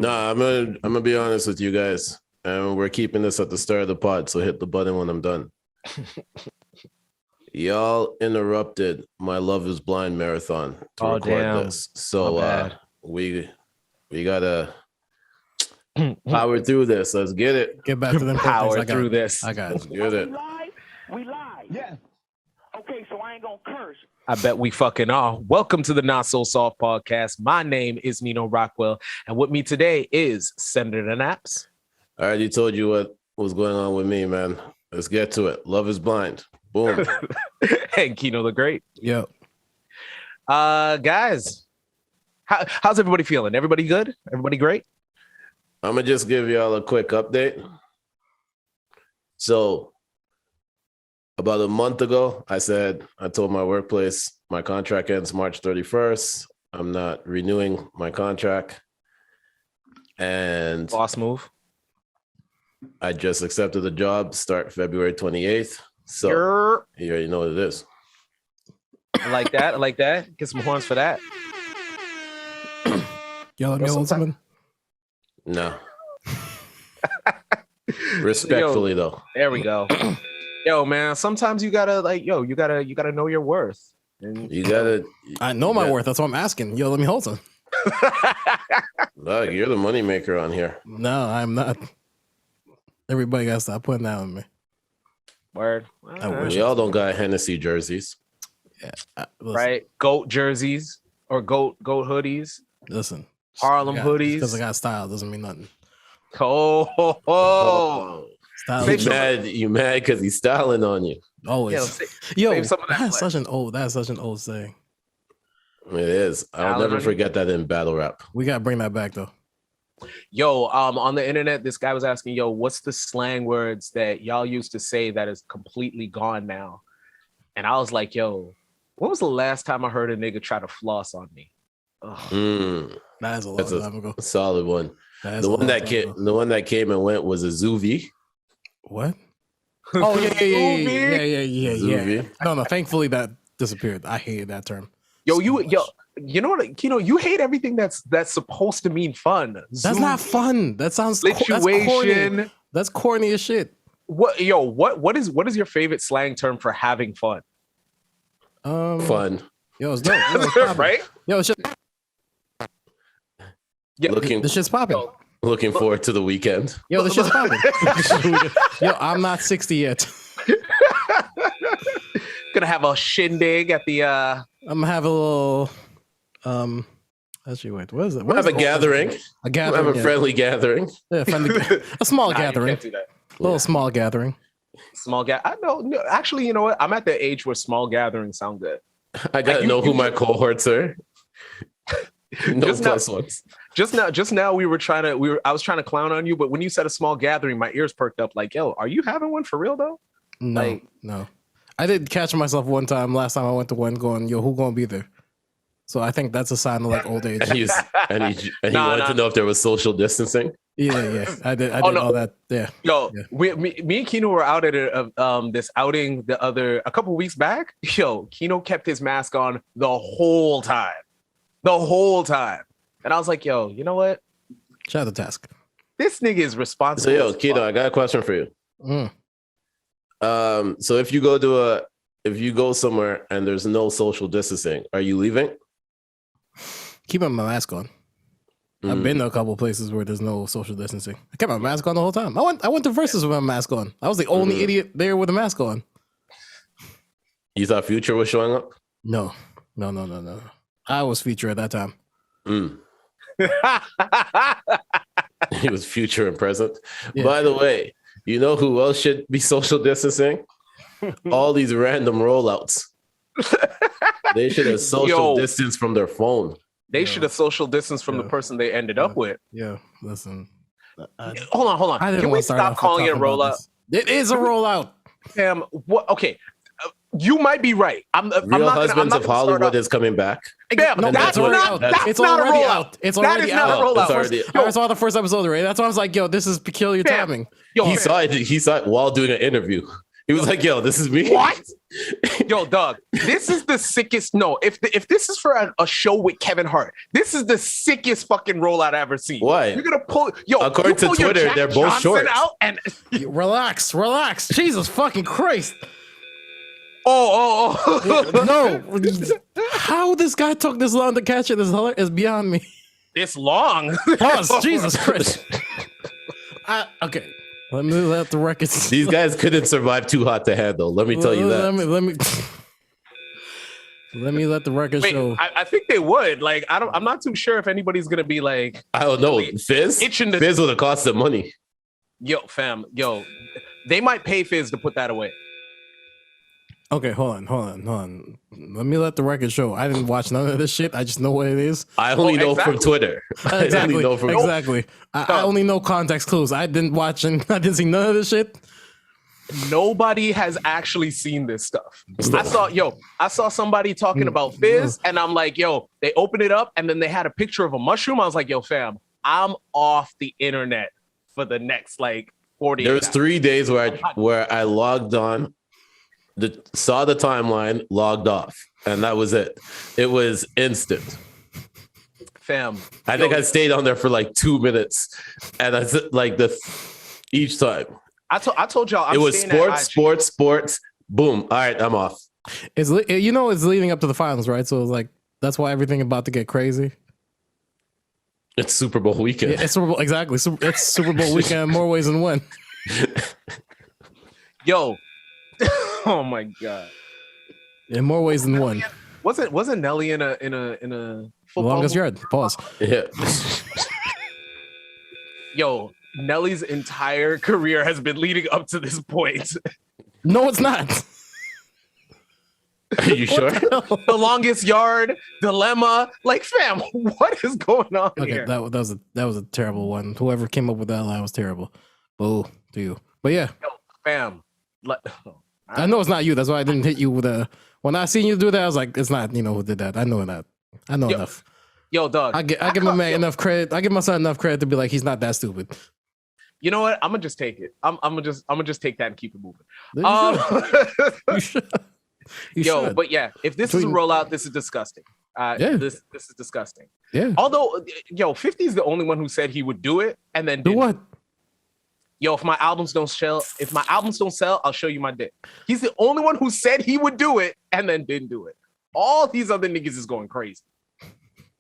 Nah, I'm gonna be honest with you guys. And we're keeping this at the start of the pod, so hit the button when I'm done. Y'all interrupted my Love is Blind marathon to record this. So we gotta power through this. Let's get it. Get back to them. Power through this. I got it. Let's get it. We live. Yeah. Okay, so I ain't gonna curse. I bet we fucking are. Welcome to the Not So Soft podcast. My name is Nino Rockwell, and with me today is Senator Nappz. I already told you what was going on with me, man. Let's get to it. Love is Blind. Boom. And KINO the Great. Yep. Guys, how's everybody feeling? Everybody good? Everybody great? I'm gonna just give y'all a quick update. So about a month ago, I told my workplace my contract ends March 31st. I'm not renewing my contract. And Boss move. I just accepted the job, start February 28th. So you already know what it is. I like that. I like that. Get some horns for that. Y'all let me hold something? No. Respectfully, though. There we go. Yo, man, sometimes you gotta you gotta know your worth. And you gotta. I know my worth. That's why I'm asking. Yo, let me hold some. Look, you're the moneymaker on here. No, I'm not. Everybody gotta stop putting that on me. Word. We all don't got Hennessy jerseys. Yeah, right? Goat jerseys or goat hoodies. Listen, Harlem hoodies. Because I got style doesn't mean nothing. Oh. You mad because he's styling on you. Always. Save some of that that's such an old saying. It is. I'll never forget that in battle rap. We gotta bring that back though. Yo, on the internet, this guy was asking, yo, what's the slang words that y'all used to say that is completely gone now? And I was like, yo, when was the last time I heard a nigga try to floss on me? That is a long time ago. Solid one. The one that came and went was a Zuvi. What? Oh yeah. No. Thankfully that disappeared. I hated that term. You know what, KINO, you hate everything that's supposed to mean fun. That's not fun. That sounds situation. That's corny as shit. What is your favorite slang term for having fun? Fun. Yo, it's dope. Right? Yo, it's just this shit's popping. Looking forward to the weekend. Yo, this shit's popping. Yo, I'm not 60 yet. Gonna have a shindig at the I'm gonna have a little actually wait, what is it? We'll have a gathering. A gathering. We'll have a friendly gathering. Yeah, a small gathering. You can't do that. A little small gathering. I know. Actually, you know what? I'm at the age where small gatherings sound good. I gotta know who my cohorts are. No plus ones. Just now I was trying to clown on you, but when you said a small gathering, my ears perked up like, yo, are you having one for real though? No. I did catch myself one time last time I went to one going, yo, who gonna be there? So I think that's a sign of like old age. And he wanted to know if there was social distancing. Yeah. I did all that. Yeah. Yo, me and KINO were out at this outing a couple weeks back. Yo, KINO kept his mask on the whole time. And I was like, yo, you know what? Shout out to Task. This nigga is responsible. So yo, KINO, I got a question for you. So if you go somewhere and there's no social distancing, are you leaving? Keeping my mask on. I've been to a couple places where there's no social distancing. I kept my mask on the whole time. I went to Versus with my mask on. I was the only idiot there with a mask on. You thought Future was showing up? No. I was Future at that time. He was Future and present. Yeah. By the way, you know who else should be social distancing? All these random rollouts. They should have social distance from their phone. They should have social distance from the person they ended up with. Yeah, listen. Hold on. Can we stop calling it a rollout? It is a rollout. Damn. What? Okay. You might be right. Real Husbands of Hollywood is coming back. Damn, no, that's not a rollout. It's already out. I saw the first episode already. That's why I was like, yo, this is peculiar timing. He saw it while doing an interview. He was like, "Yo, this is me." What? Yo, dog, this is the sickest. No, if this is for a show with Kevin Hart, this is the sickest fucking rollout I've ever seen. Why? You're gonna pull, yo, According to pull your Twitter, Jack they're both Johnson short. out and Relax. Jesus fucking Christ. oh. No. How this guy took this long to catch it is beyond me. It's long. Pause. Jesus Christ. Okay. Let me let the records. These guys couldn't survive Too Hot to Handle. Let me tell you that. Let me let the record Wait, show. I think they would. Like, I'm not too sure if anybody's gonna be like, I don't know. Fizz itching to- Fizz would have cost them money. yo, fam, yo, they might pay Fizz to put that away. Okay, hold on. Let me let the record show. I didn't watch none of this shit. I just know what it is. I only know exactly. from Twitter. I Exactly. only know from Exactly. I only know context clues. I didn't watch and I didn't see none of this shit. Nobody has actually seen this stuff. I saw somebody talking about Fizz, and I'm like, yo, they opened it up, and then they had a picture of a mushroom. I was like, yo, fam, I'm off the internet for the next like 40. There was 3 days where I logged on, saw the timeline, logged off, and that was it. It was instant. Fam, I think I stayed on there for like 2 minutes, and I like each time. I told y'all it was sports. Boom. All right, I'm off. It's leading up to the finals, right? So it's like that's why everything about to get crazy. It's Super Bowl weekend. Yeah, it's Super Bowl, exactly. It's Super Bowl weekend in more ways than one. Yo, oh my god, In more ways than one. Wasn't Nelly in a football Longest movie? yard. Pause. Yeah. Yo, Nelly's entire career has been leading up to this point. No, it's not. Are you sure? The Longest Yard, Dilemma, like, fam, what is going on Okay, here? that was a terrible one. Whoever came up with that line was terrible. Boo to you. But yeah, Yo, fam, I know it's not you. That's why I didn't hit you with a. When I seen you do that, I was like, it's not who did that. I know that. I know enough. Yo, dog. I give my man enough credit. I give my son enough credit to be like, he's not that stupid. You know what? I'm gonna just take it. I'm gonna just take that and keep it moving. You should. You Yo, should. but yeah, if this is a rollout, this is disgusting. Yeah. This is disgusting. Yeah. Although, yo, 50 is the only one who said he would do it and then Do didn't. what? Yo, if my albums don't sell, I'll show you my dick. He's the only one who said he would do it and then didn't do it. All these other niggas is going crazy.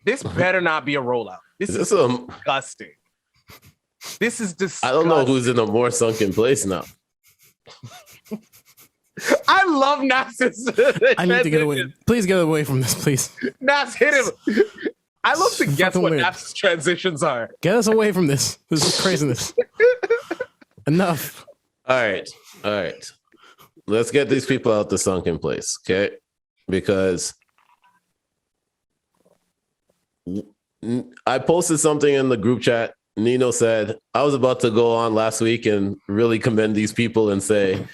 This better not be a rollout. This is disgusting. This is disgusting. I don't know who's in a more sunken place now. I love Nappz. I need to get away. Please get away from this, please. Nappz hit him. I love to guess Fucking what weird. Nappz's transitions are. Get us away from this. This is craziness. Enough. All right. Let's get these people out the sunken place, okay? Because I posted something in the group chat. Nino said, I was about to go on last week and really commend these people and say,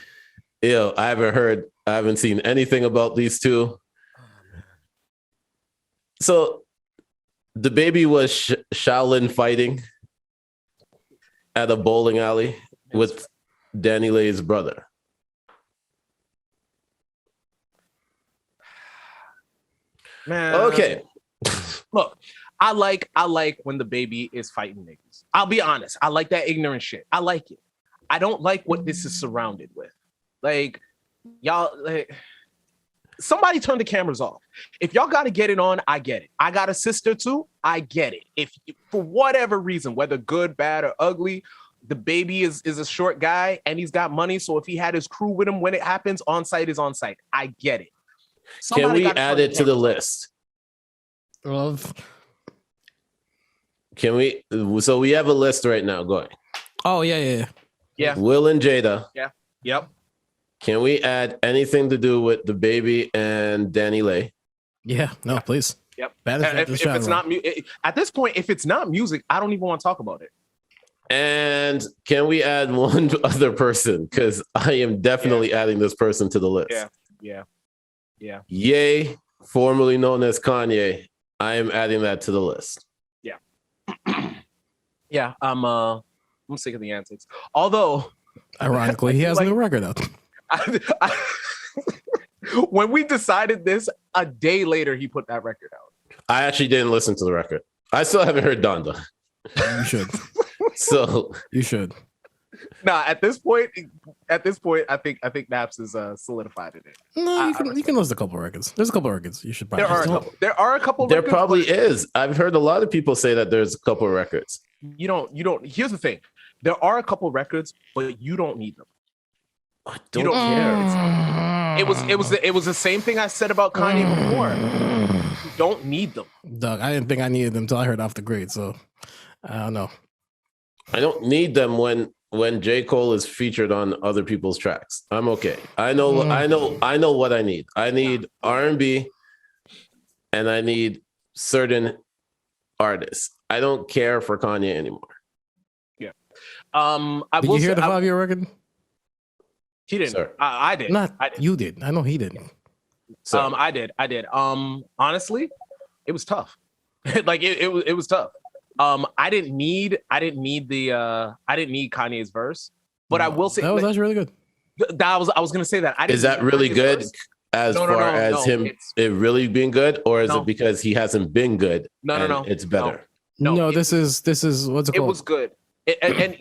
yo, I haven't seen anything about these two. So the baby was Shaolin fighting at a bowling alley with Danny Lay's brother. Man. Okay. Look, I like when the baby is fighting niggas. I'll be honest. I like that ignorant shit. I like it. I don't like what this is surrounded with. Like, y'all, like, somebody turn the cameras off. If y'all got to get it on, I get it. I got a sister too. I get it. If for whatever reason, whether good, bad, or ugly, the baby is a short guy and he's got money. So if he had his crew with him when it happens, on site is on site. I get it. Can we add it to the list? Can we? So we have a list right now going. Oh, yeah. Will and Jada. Yeah. Yep. Can we add anything to do with the baby and Danny Lay? Yeah. No, please. Yep. If it's not at this point, if it's not music, I don't even want to talk about it. And can we add one other person? Because I am definitely adding this person to the list. Yeah. Ye, formerly known as Kanye. I am adding that to the list. Yeah. I'm sick of the antics. Although, Ironically, he has a new record out. When we decided this, a day later he put that record out. I actually didn't listen to the record. I still haven't heard Donda. You should. So You should. Nah, at this point, I think Nappz is solidified in it. No, you can listen to a couple records. There's a couple records. You should probably. There are a couple. there records, probably but is. I've heard a lot of people say that there's a couple of records. You don't. Here's the thing. There are a couple records, but you don't need them. I You don't don't care. It was the same thing I said about Kanye before. You don't need them. Doug, I didn't think I needed them until I heard Off the Grid. So I don't know. I don't need them when J. Cole is featured on other people's tracks. I'm okay. I know what I need. I need R&B and I need certain artists. I don't care for Kanye anymore. Yeah. Did you hear the Fivio record? He didn't. Sir. I did. Not I did. you did. I know he didn't. So I did. Honestly, it was tough. Like it was tough. I didn't need Kanye's verse, but I will say that was actually really good. I was gonna say that. is that really good verse. as No, far as him it really being good, or is No. it because he hasn't been good? No. It's better. No, this is what's it It called? was good. And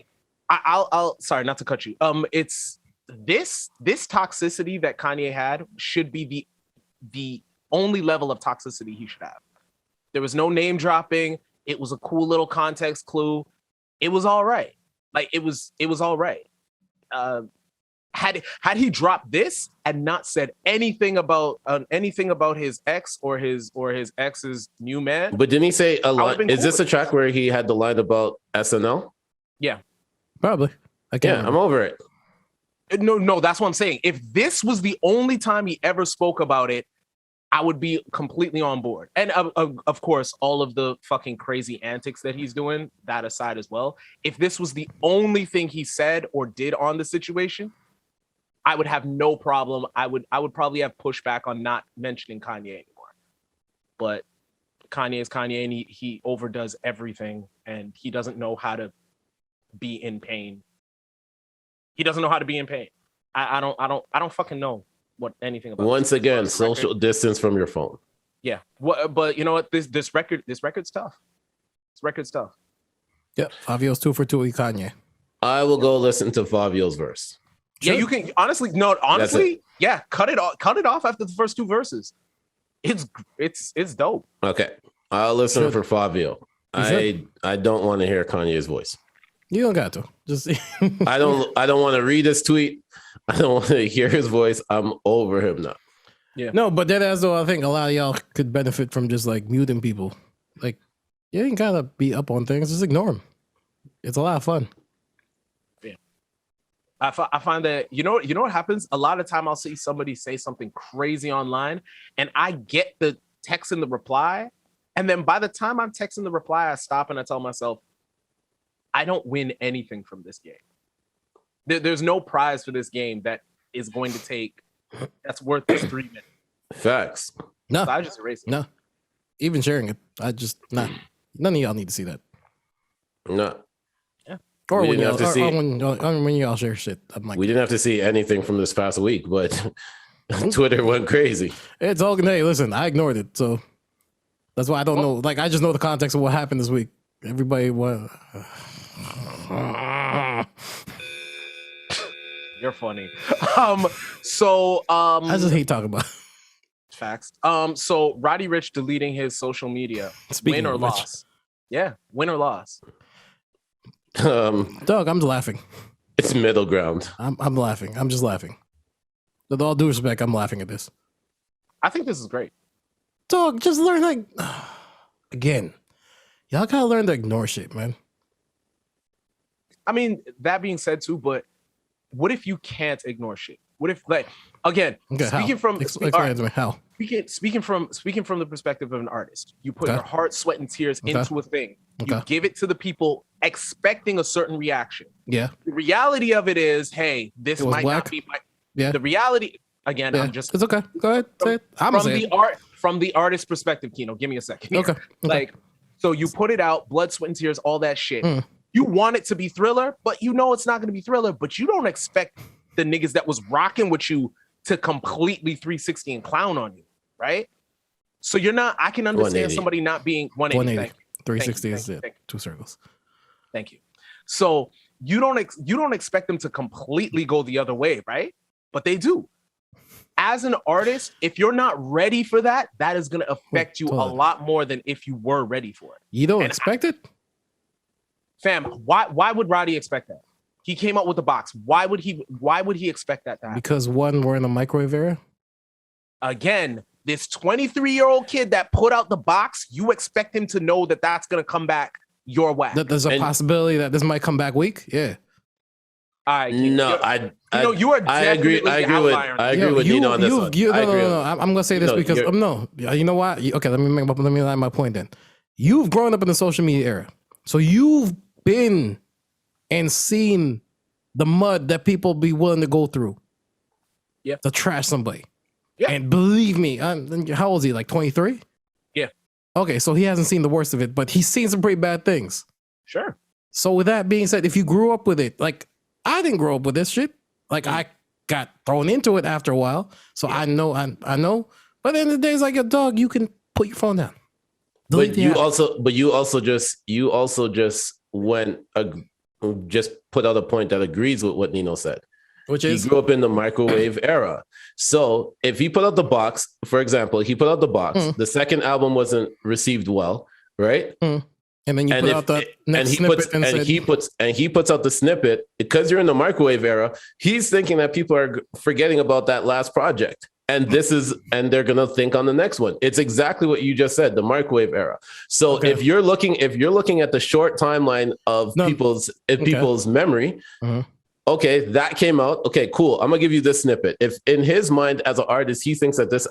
I'll sorry not to cut you. It's this toxicity that Kanye had should be the only level of toxicity he should have. There was no name dropping. It was a cool little context clue. It was all right. Like it was all right. Had he dropped this and not said anything about his ex or his ex's new man, But didn't he say a line? been Is cool this a with track where he had the line about SNL? yeah. Probably. I can't. Yeah, I'm over it. No, that's what I'm saying. If this was the only time he ever spoke about it, I would be completely on board. And of course, all of the fucking crazy antics that he's doing, that aside as well. If this was the only thing he said or did on the situation, I would have no problem. I would probably have pushback on not mentioning Kanye anymore. But Kanye is Kanye, and he overdoes everything, and he doesn't know how to be in pain. He doesn't know how to be in pain. I don't fucking know what anything about. Once this. again, This social record- distance from your phone. Yeah. But you know what? This record's tough. This record's tough. Yep. Fivio's 2 for 2 with Kanye. I will go listen to Fabio's verse. Yeah, Sure. you can honestly, yeah, cut it off after the first two verses. It's dope. Okay, I'll listen Should. for Fabio. You I don't want to hear Kanye's voice. You don't got to. Just I don't want to read his tweet. I don't want to hear his voice. I'm over him now. No, but that as though I think a lot of y'all could benefit from just like muting people. Like, you ain't gotta be up on things. Just ignore them. It's a lot of fun. I find that you know what happens. A lot of time I'll see somebody say something crazy online, and I get the text in the reply, and then by the time I'm texting the reply, I stop and I tell myself, I don't win anything from this game. There's no prize for this game that is going to take that's worth this 3 minutes. Facts. No, So I just erase it. no. Even sharing it, I just not. None of y'all need to see that. No, Or We when didn't y'all, have to see- or when y'all share shit, I'm like, we didn't have to see anything from this past week, but Twitter went crazy. it's all good. Hey, listen, I ignored it, so that's why I don't know. Like, I just know the context of what happened this week. Everybody, what? You're funny. So I just hate talking about. facts. So Roddy Ricch deleting his social media. Speaking Win or of which. loss? Yeah, win or loss. Doug, I'm laughing. It's middle ground. I'm laughing. I'm just laughing. With all due respect, I'm laughing at this. I think this is great. Dog, just learn like again. Y'all gotta learn to ignore shit, man. I mean, that being said too, but what if you can't ignore shit? What if, like, again, Okay, speaking how? from Explain all right, to me how. speaking from the perspective of an artist, you put Okay. your heart, sweat, and tears Okay. into a thing. You Okay. give it to the people, expecting a certain reaction. Yeah, The reality of it is, hey, this It was might whack? not be my. yeah, The reality, again, yeah. I'm just It's okay. Go ahead. Say it. I'm from the art, from the artist perspective. Kino, give me a second. here. Okay. Like, so you put it out, blood, sweat, and tears, all that shit. Mm. You want it to be Thriller, but you know it's not going to be Thriller. But you don't expect the niggas that was rocking with you to completely 360 and clown on you, right? So you're not. I can understand 180. somebody not being 180. 180. 360 is Thank you. it. 2 circles. Thank you. So you don't expect them to completely go the other way, right? But they do. As an artist, if you're not ready for that, that is going to affect you a lot more than if you were ready for it. You don't expect it? Fam, why would Roddy expect that? He came out with the box. Why would he expect that to happen? Because one, we're in the microwave era. Again, this 23-year-old kid that put out the box, you expect him to know that that's going to come back your way. That there's a possibility that this might come back weak. Yeah. I agree with Nino on this one. No. I'm gonna say this because no. You know why? Okay, let me land my point then. You've grown up in the social media era, so you've been and seen the mud that people be willing to go through. Yeah. To trash somebody. Yeah. And believe me, how old is he? Like 23? Yeah. Okay, so he hasn't seen the worst of it, but he's seen some pretty bad things. Sure. So with that being said, if you grew up with it, like I didn't grow up with this shit. Like I got thrown into it after a while. So I know. But at the end of the day, it's like a dog, you can put your phone down. But you also just put out a point that agrees with what Nino said. Which is he grew up in the microwave era. So if he put out the box, for example, the second album wasn't received well, right? And then you put out the next snippet he puts out the snippet because you're in the microwave era. He's thinking that people are forgetting about that last project, and they're gonna think on the next one. It's exactly what you just said, the microwave era. So if you're looking at the short timeline of people's memory. Okay, that came out. Okay, cool. I'm gonna give you this snippet. If in his mind as an artist, he thinks that this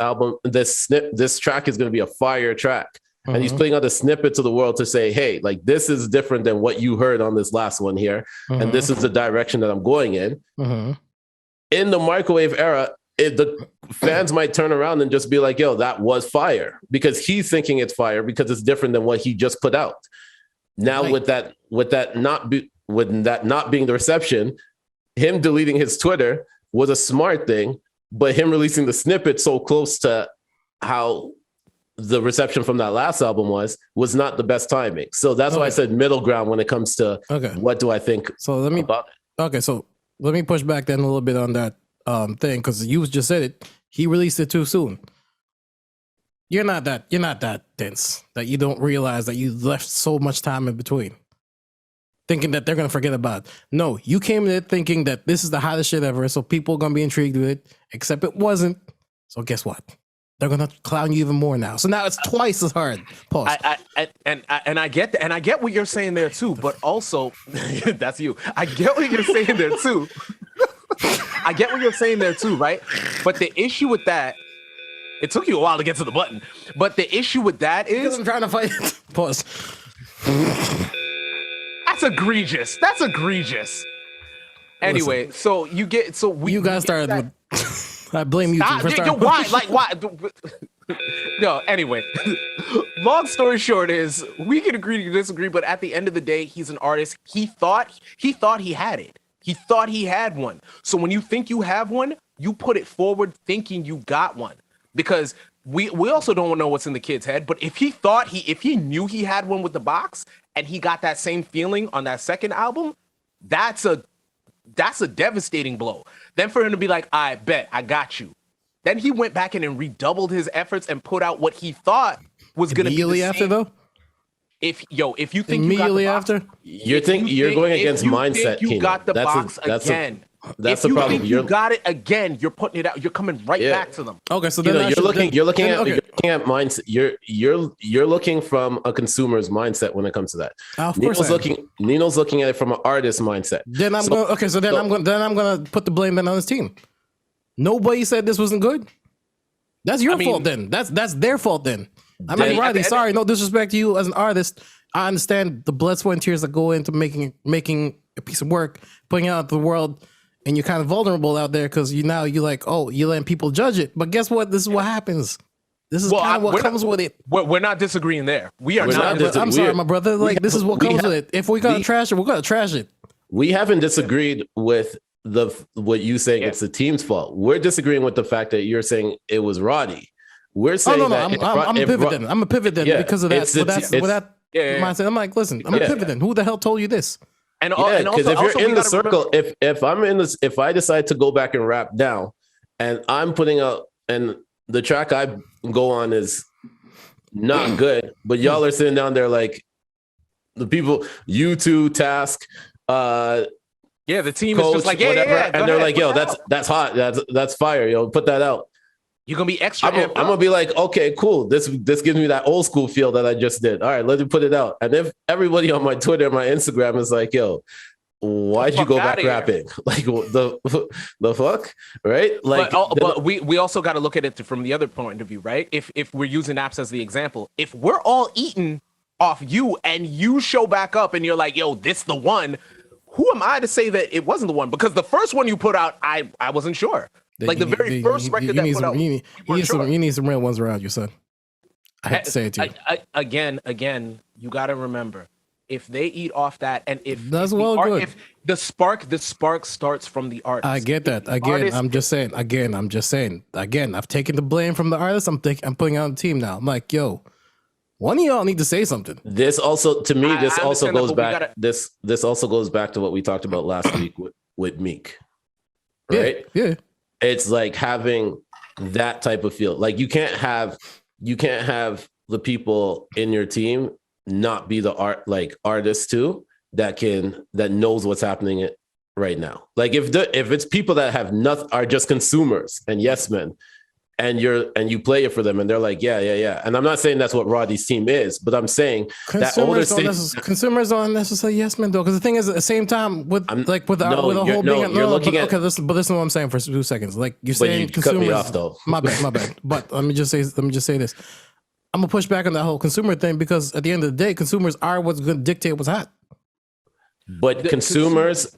track is gonna be a fire track, and he's putting out a snippet to the world to say, hey, like this is different than what you heard on this last one here, and this is the direction that I'm going in. In the microwave era, the fans might turn around and just be like, yo, that was fire, because he's thinking it's fire because it's different than what he just put out. Now with that not being the reception, him deleting his Twitter was a smart thing, but him releasing the snippet so close to how the reception from that last album was not the best timing. So that's why I said middle ground when it comes to what do I think about it. Okay, so let me push back then a little bit on that thing, because you just said it. He released it too soon. You're not that dense that you don't realize that you left so much time in between, thinking that they're gonna forget about it. No, you came there thinking that this is the hottest shit ever, so people are gonna be intrigued with it, except it wasn't. So guess what? They're gonna clown you even more now. So now it's twice as hard. Pause. I get that, and I get what you're saying there too. But also, that's you. I get what you're saying there too. I get what you're saying there too, right? But the issue with that, it took you a while to get to the button. But the issue with that is, because I'm trying to fight. Pause. That's egregious. Anyway, so you guys started with. I blame you. Why? Like, why? No, anyway. Long story short is, we can agree to disagree, but at the end of the day, he's an artist. He thought he had it. He thought he had one. So when you think you have one, you put it forward thinking you got one. Because we also don't know what's in the kid's head, but if he knew he had one with the box and he got that same feeling on that second album, that's a devastating blow. Then for him to be like, I bet I got you. Then he went back in and redoubled his efforts and put out what he thought was going to be immediately after though. If you think immediately you got the box, after, you're going against mindset. You got the box again. That's the problem. If you got it again, you're putting it out. You're coming right back to them. Okay, so then you're looking at mindset. You're looking from a consumer's mindset when it comes to that. Of course, Nino's looking at it from an artist mindset. Then I'm gonna put the blame then on his team. Nobody said this wasn't good. That's your fault then. That's their fault then. I mean, Roddy, sorry, no disrespect to you as an artist. I understand the blood, sweat, and tears that go into making a piece of work, putting it out to the world, and you're kind of vulnerable out there because you're like, oh, you're letting people judge it. But guess what? This is what happens. This is kind of what comes with it. We're not disagreeing there. We are not. I'm sorry, my brother. Like, this is what comes with it. If we're gonna trash it, we're gonna trash it. We haven't disagreed with what you saying it's the team's fault. We're disagreeing with the fact that you're saying it was Roddy. We're saying no. that I'm a pivot then. I'm a pivot then because of that. Mindset. I'm like, listen, I'm a pivot then. Who the hell told you this? And because if you're in the circle, if I'm in this, if I decide to go back and rap now, and I'm putting out, and the track I go on is not good, but y'all are sitting down there like the people, you two, Task, the team Coach, is just like, and they're like, yo, that's hot, that's fire, yo, put that out. You're gonna be extra. I'm gonna be like, okay, cool. This gives me that old school feel that I just did. All right, let me put it out. And if everybody on my Twitter and my Instagram is like, yo, why'd you go back rapping? Like the fuck, right? Like, but we also got to look at it from the other point of view, right? If we're using Nappz as the example, if we're all eating off you and you show back up and you're like, yo, this the one, who am I to say that it wasn't the one? Because the first one you put out, I wasn't sure. Like the very first record that put out, you need some real ones around you, son. I hate to say it to you. Again, you got to remember, if they eat off that, and if that's good, if the spark starts from the artist. I get that. Again, I'm just saying. Again, I've taken the blame from the artist. I'm putting on the team now. I'm like, yo, one of y'all need to say something. This also, to me, this also goes back. This also goes back to what we talked about last week with Meek, right? Yeah. It's like having that type of feel. Like you can't have the people in your team not be the artists too that knows what's happening right now. Like if it's people that have nothing, are just consumers and yes men, and you play it for them and they're like, yeah. And I'm not saying that's what Roddy's team is, but I'm saying consumers don't necessarily yes men though. Because the thing is, at the same time, with the whole being okay, listen, but listen to what I'm saying for 2 seconds. Like you're saying, consumers. Cut me off though. My bad. But let me just say this. I'm gonna push back on that whole consumer thing because at the end of the day, consumers are what's going to dictate what's hot. But consumers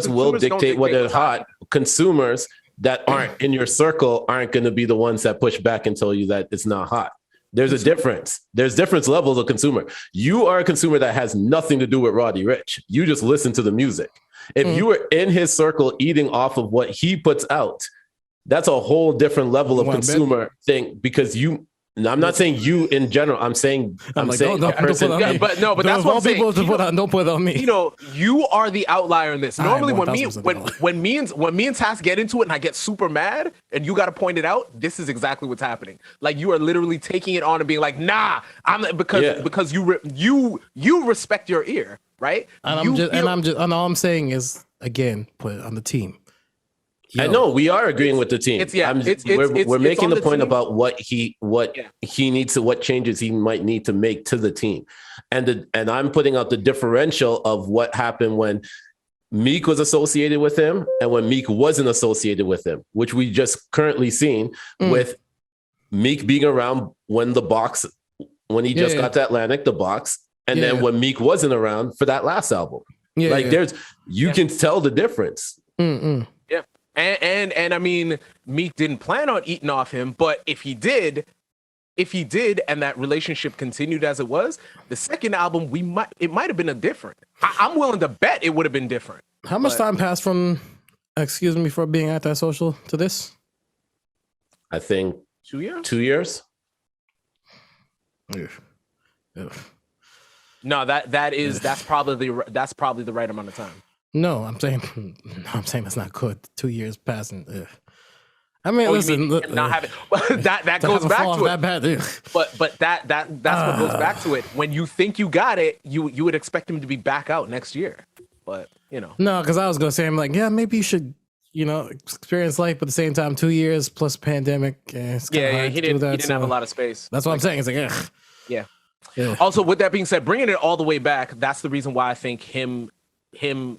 will dictate what is hot. Consumers that aren't in your circle aren't going to be the ones that push back and tell you that it's not hot. There's a difference. There's different levels of consumer. You are a consumer that has nothing to do with Roddy Ricch. You just listen to the music. If you were in his circle eating off of what he puts out, that's a whole different level of consumer thing because you. No, I'm not saying you in general. I'm saying but that's what I'm saying. Don't put it on me. You know, you are the outlier in this. Normally, when me and Task get into it, and I get super mad, and you got to point it out. This is exactly what's happening. Like you are literally taking it on and being like, "Nah, because you respect your ear, right?" And all I'm saying is again, put it on the team. I know we are agreeing with the team. We're making the point about what he needs to, what changes he might need to make to the team, and I'm putting out the differential of what happened when Meek was associated with him and when Meek wasn't associated with him, which we just currently seen with Meek being around when when he just got to Atlantic, the box, and then when Meek wasn't around for that last album. You can tell the difference. Yeah. And I mean, Meek didn't plan on eating off him, but if he did, and that relationship continued as it was, the second album it might have been a different. I'm willing to bet it would have been different. How much time passed from, excuse me for being antisocial, to this? I think 2 years. 2 years. No, that's probably the right amount of time. No, I'm saying that's not good. 2 years passing. Ugh. I mean, listen, not having that goes back to it. But that's what goes back to it. When you think you got it, you would expect him to be back out next year. But no, because I was gonna say, I'm like, yeah, maybe you should, experience life, but at the same time, 2 years plus pandemic. He didn't have a lot of space. That's what I'm saying. It's like, ugh. Yeah. Also, with that being said, bringing it all the way back, that's the reason why I think him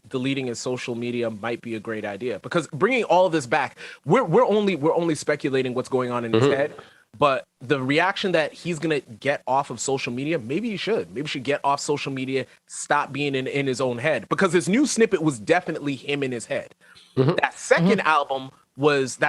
deleting his social media might be a great idea, because bringing all of this back, we're only speculating what's going on in his head, but the reaction that he's gonna get off of social media, maybe he should get off social media, stop being in his own head, because his new snippet was definitely him in his head. That second album was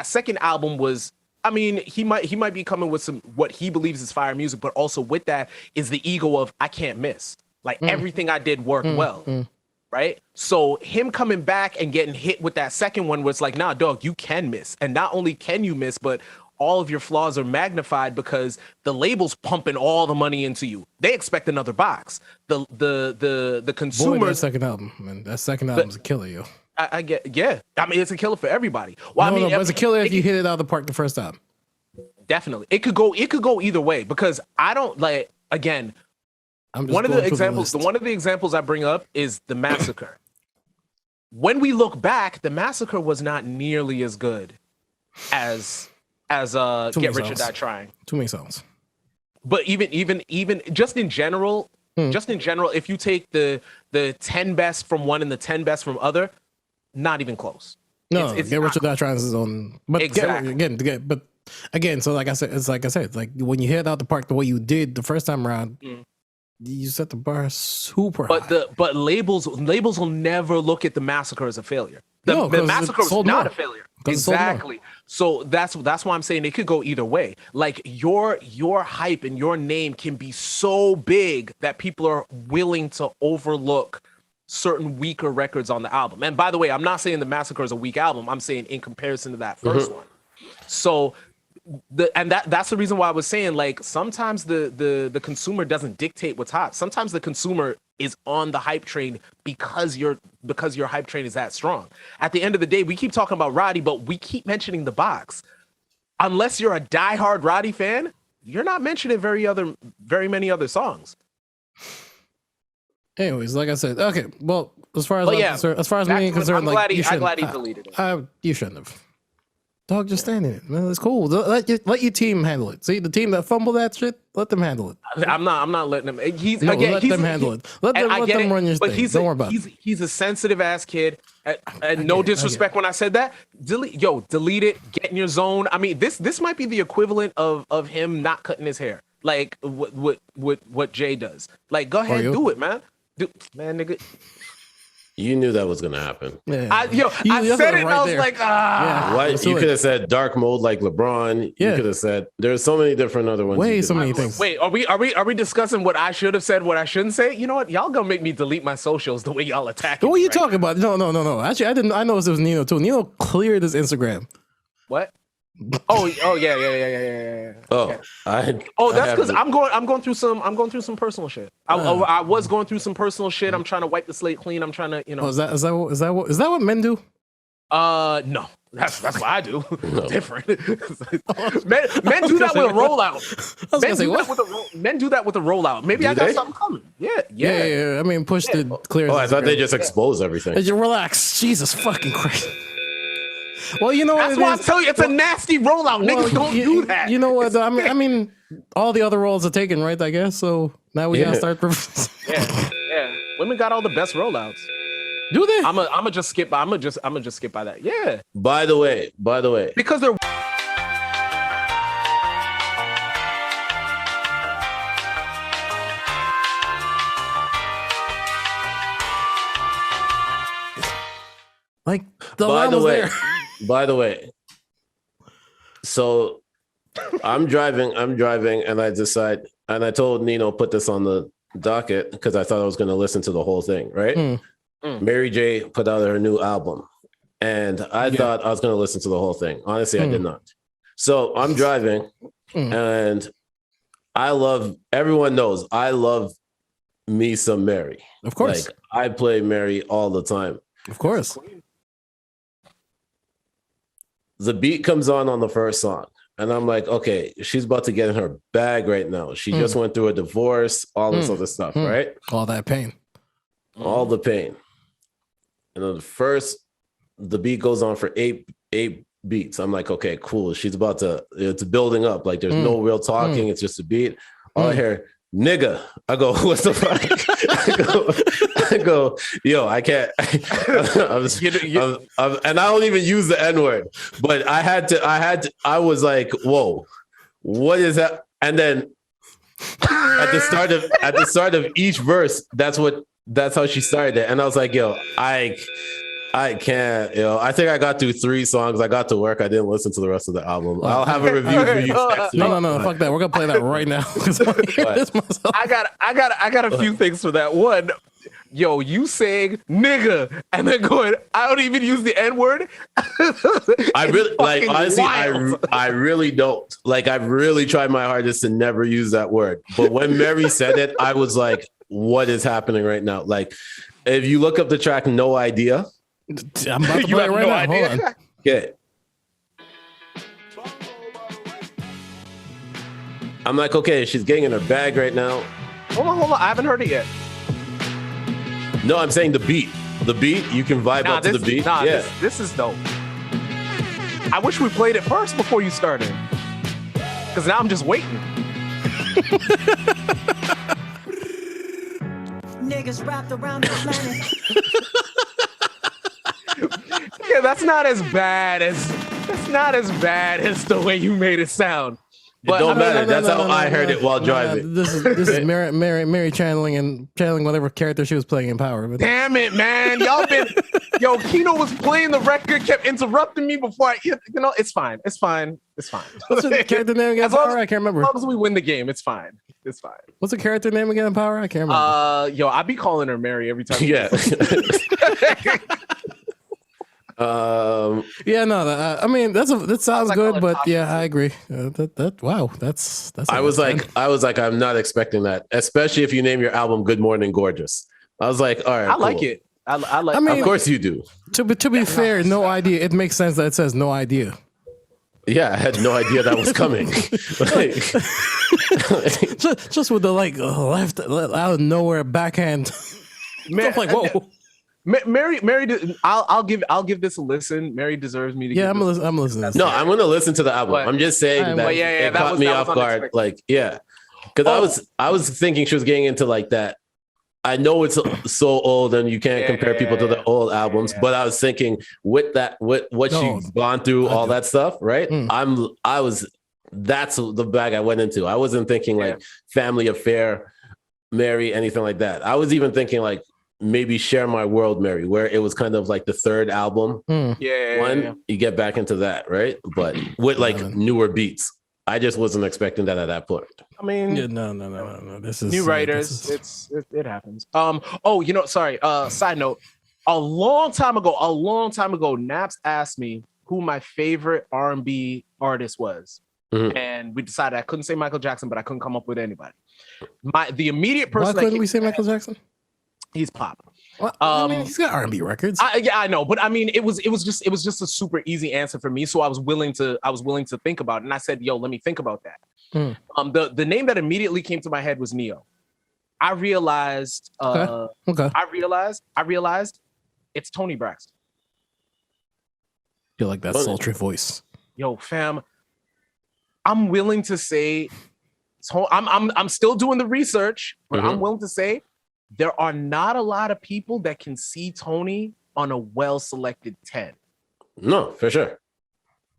I mean, he might be coming with some what he believes is fire music, but also with that is the ego of I can't miss, like everything I did worked well. right? So him coming back and getting hit with that second one was like, nah, dog, you can miss. And not only can you miss, but all of your flaws are magnified because the label's pumping all the money into you. They expect another box. The consumers. Boy, that second album, man. That second album's a killer, yo. I get, yeah. I mean, it's a killer for everybody. Well, No, I mean, but it's a killer if you hit it out of the park the first time. definitely. It could go either way because I don't like. Again, I'm just one of going the through examples. list. One of the examples I bring up is the Massacre. When we look back, the Massacre was not nearly as good as Too Get many Rich or songs. Die Trying. Too many songs. But even just in general, if you take the 10 best from one and the 10 best from other, not even close. No, It's Get not Rich or Die Trying is his own. But Exactly. again, so like I said, like when you hit out the park the way you did the first time around, you set the bar super high. But labels will never look at the Massacre as a failure. No, The 'cause it Massacre was sold not more. a failure. 'Cause it sold more. Exactly. So that's why I'm saying it could go either way. Like your hype and your name can be so big that people are willing to overlook certain weaker records on the album. And by the way, I'm not saying the Massacre is a weak album. I'm saying in comparison to that 1st one. So that's the reason why I was saying, like, sometimes the consumer doesn't dictate what's hot. Sometimes the consumer is on the hype train because your hype train is that strong. At the end of the day, we keep talking about Roddy, but we keep mentioning the box. Unless you're a diehard Roddy fan, you're not mentioning very many other songs. Anyways, like I said, okay. Well, as far as But I'm yeah, concerned, as far as back me to it, concerned, I'm like glad he- you I'm shouldn't. glad he deleted it. You shouldn't have. Dog, just stand in it, man. It's cool. Let your team handle it. See, the team that fumbled that shit, let them handle it. I'm not letting him. He's No, again. let he's, them handle it. Let and them, I let get them it, run your but thing. Don't worry about it. He's a sensitive ass kid. And no disrespect when I said that. Delete it. Get in your zone. I mean, this might be the equivalent of him not cutting his hair, like what Jay does. Like, go ahead, you? do it, man. Man, nigga. You knew that was gonna happen. Yeah. I You said it, and right I was there. like, ah. Why let's you do it. could have said dark mode like LeBron. Yeah. You could have said there's so many different other ones. Way you so could- many things. Wait, are we discussing what I should have said, what I shouldn't say? You know what? Y'all gonna make me delete my socials the way y'all attack. What are you right talking about? No. Actually, I didn't. I know it was Nino too. Nino cleared his Instagram. What? Oh yeah. Oh, That's because I'm going through some personal shit. I was going through some personal shit. I'm trying to wipe the slate clean. I'm trying to, Oh, is that what men do? no. That's what I do. Different. men do that with a rollout. I was gonna say what? Men do that with a rollout. Maybe Do I got they? something coming. Yeah. Yeah. I mean, push the clear. Oh, I thought they just exposed everything. Just relax. Jesus fucking Christ. Well, you know That's what why it I'm is. telling you, it's a nasty rollout. Well, Niggas don't do that. You know what? though? I mean, all the other roles are taken, right? I guess so. Now we gotta Yeah. start. Yeah. Women got all the best rollouts. Do they? I'm just skip by that. Yeah. By the way, Because they're Like the by line the was way, there. by the way, so I'm driving, and I told Nino put this on the docket because I thought I was going to listen to the whole thing. Right? Mary J put out her new album, and I thought I was going to listen to the whole thing. Honestly, I did not. So I'm driving, and everyone knows I love me some Mary. Of course. Like I play Mary all the time. Of course. The beat comes on the first song, and I'm like, okay, she's about to get in her bag right now. She just went through a divorce, all this other stuff, right? All that pain. All the pain. And then the beat goes on for eight beats. I'm like, okay, cool. It's building up. Like there's no real talking. It's just a beat. All I hear, nigga. I go, what the fuck? I go, yo, I can't. And I don't even use the N-word, but I was like, whoa, what is that? And then at the start of each verse, that's how she started it. And I was like, yo, I can't, I think I got through 3 songs. I got to work. I didn't listen to the rest of the album. I'll have a review for you next week. No, fuck that. We're gonna play that right now. 'Cause I wanna hear this myself. I got a few things for that. One, Yo, you saying nigga and then going, I don't even use the N-word. I really like honestly, wild. I really don't. Like I've really tried my hardest to never use that word. But when Mary said it, I was like, what is happening right now? Like if you look up the track No Idea. I'm about to play it right now. Hold on. Yeah. I'm like, okay, she's getting in her bag right now. Hold on. I haven't heard it yet. No, I'm saying the beat. The beat, you can vibe up to the beat. Yeah. This is dope. I wish we played it first before you started. Because now I'm just waiting. Niggas wrapped around the planet. Yeah, that's not as bad as the way you made it sound. It don't matter. That's how I heard it while driving. This is Mary channeling whatever character she was playing in Power. But Damn it, man. Yo, KINO was playing the record, kept interrupting me before it's fine. It's fine. What's the character name again in Power? I can't remember. As long as we win the game, it's fine. It's fine. What's the character name again in Power? I can't remember. Yo, I be calling her Mary every time. Yeah. Yeah, no. I mean, that sounds good, but yeah, I agree. Wow, that's. I was like, I'm not expecting that, especially if you name your album "Good Morning Gorgeous." I was like, all right, I like it. I like. I mean, of course you do. To be fair, No Idea. It makes sense that it says No Idea. Yeah, I had no idea that was coming. just with the left out of nowhere backhand. I'm like, whoa. Mary, I'll give this a listen. Mary deserves me to. Yeah, I'm listening. No, I'm going to listen to the album. I'm just saying that it caught me off guard. Like, yeah, because I was thinking she was getting into like that. I know it's so old and you can't compare people to the old albums, but I was thinking with that, with what she's gone through, all that stuff, right? That's the bag I went into. I wasn't thinking like Family Affair, Mary, anything like that. I was even thinking like maybe Share My World, Mary, where it was kind of like the third album. You get back into that, right? But with like newer beats. I just wasn't expecting that at that point. I mean, no. This is new writers. It happens. Sorry. Side note. A long time ago, Nappz asked me who my favorite R&B artist was, and we decided I couldn't say Michael Jackson, but I couldn't come up with anybody. The immediate person. Why couldn't we say Michael Jackson? He's pop. Well, I mean, he's got R&B records. I know, but I mean, it was just a super easy answer for me. So I was willing to think about it, and I said, "Yo, let me think about that." The name that immediately came to my head was Neo. I realized. Okay. I realized it's Tony Braxton. You like that sultry voice? Yo, fam, I'm willing to say. I'm still doing the research, but I'm willing to say. There are not a lot of people that can see Tony on a well-selected 10. No, for sure.